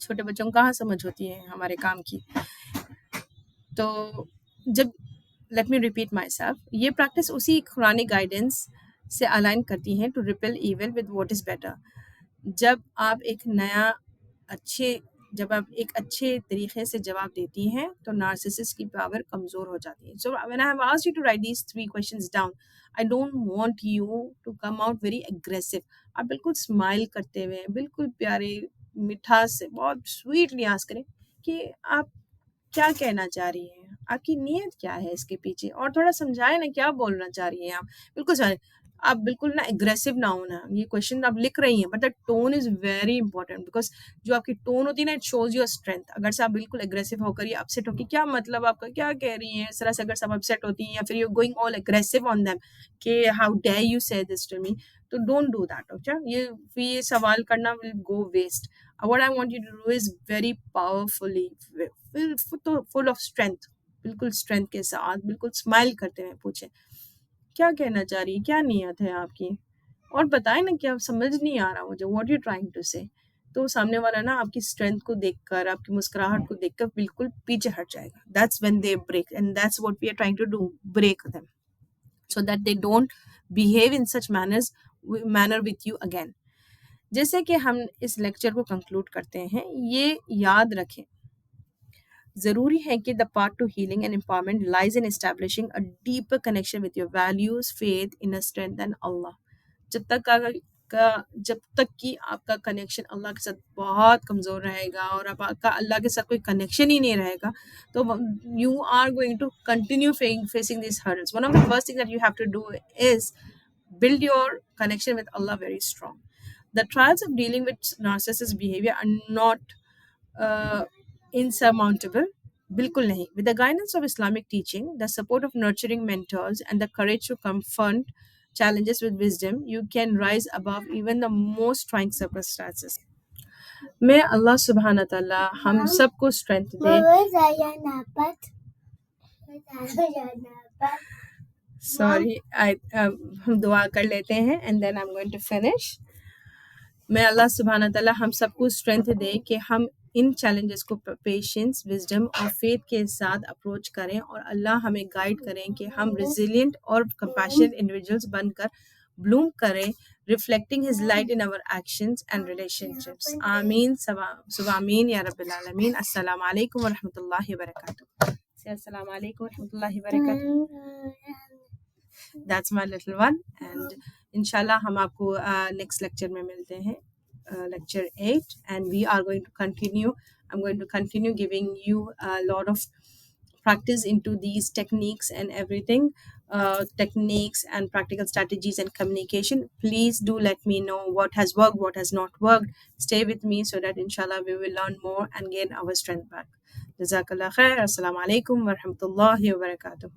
چھوٹے بچوں کو کہاں سمجھ ہوتی ہے ہمارے کام کی. تو جب let me repeat myself, یہ پریکٹس اسی قرآن گائیڈنس سے الائن کرتی ہیں to repel evil with what is better. جب آپ ایک نیا اچھے جب آپ ایک اچھے طریقے سے جواب دیتی ہیں تو نارسسسٹ کی پاور کمزور ہو جاتی ہے. So when I have asked you to write these 3 questions down, I don't want you to come out very aggressive. آپ بالکل اسمائل کرتے ہوئے بالکل پیارے مٹھاس سے بہت سویٹلی آس کریں کہ آپ کیا کہنا چاہ رہی ہیں، آپ کی نیت کیا ہے اس کے پیچھے، اور تھوڑا سمجھائیں نا کیا بولنا چاہ رہی ہیں آپ. بالکل آپ بالکل نا اگریسو نہ ہونا. یہ کوشچن آپ لکھ رہی ہیں but the tone is very important, because جو آپ کی ٹون ہوتی ہے نا اٹ شوز یور اسٹرینتھ. اگر سے آپ بالکل اگریسو ہو کر یا اپسیٹ ہو کے کیا مطلب آپ کا کیا کہہ رہی ہیں اس طرح سے، اگر سے آپ اپسیٹ ہوتی ہیں یا پھر you going all aggressive on them کہ ہاؤ ڈیئر یو سے دس ٹو می، تو ڈونٹ ڈو دیٹ. اچھا، یہ سوال کرنا ول گو waste. what I want you to do is very powerfully, full of strength، بالکل اسٹرینتھ کے ساتھ بالکل اسمائل کرتے ہوئے پوچھیں کیا کہنا چاہ رہی ہے، کیا نیت ہے آپ کی، اور بتائیں نا کہ آپ سمجھ نہیں آ رہا مجھے واٹ یو ٹرائنگ ٹو سے. تو سامنے والا نا آپ کی اسٹرینتھ کو دیکھ کر، آپ کی مسکراہٹ کو دیکھ کر بالکل پیچھے ہٹ جائے گا. That's when they break, and that's what we are trying to do, break them so that they don't behave in such manner with you again. جیسے کہ ہم اس لیکچر کو کنکلوڈ کرتے ہیں، یہ یاد رکھیں ضروری ہے کہ the path to healing and empowerment lies in establishing a deeper connection with your values, faith, inner strength and Allah. جب تک جب تک کہ آپ کا کنیکشن اللہ کے ساتھ بہت کمزور رہے گا اور آپ کا اللہ کے ساتھ کوئی کنیکشن ہی نہیں رہے گا تو you are going to continue facing these hurdles. One of the first things that you have to do is build your connection with Allah very strong. The trials of dealing with narcissist behavior are not insurmountable. بالکل نہیں. With the guidance of Islamic teaching, the support of nurturing mentors, and the courage to confront challenges with wisdom, you can rise above even the most trying circumstances. میں اللہ سبحانہ تعالیٰ ہم سب کو اسٹرینتھ دے. سوری، ہم دعا کر لیتے ہیں and then I am going to finish. میں اللہ سبحانہ تعالیٰ ہم سب کو اسٹرینتھ دے کہ ہم ان چیلنجز کو پیشنس، وزڈم اور فیتھ کے ساتھ اپروچ کریں، اور اللہ ہمیں گائیڈ کریں کہ ہم ریزیلینٹ اور کمپیشنیٹ انڈیویجولس بن کر بلوم کریں، reflecting his light in our actions and relationships. آمین صبح آمین یا رب العالمین. السلام علیکم ورحمۃ اللہ وبرکاتہ. السلام علیکم ورحمۃ اللہ وبرکاتہ. That's my little one. And inshallah ہم آپ کو نیکسٹ لیکچر میں ملتے ہیں، lecture 8, and we are going to continue. I'm going to continue giving you a lot of practice into these techniques and everything, techniques and practical strategies and communication. Please do let me know what has worked, what has not worked. Stay with me so that inshallah we will learn more and gain our strength back. Jazakallah khair. Assalamu alaikum wa rahmatullahi wa barakatuh.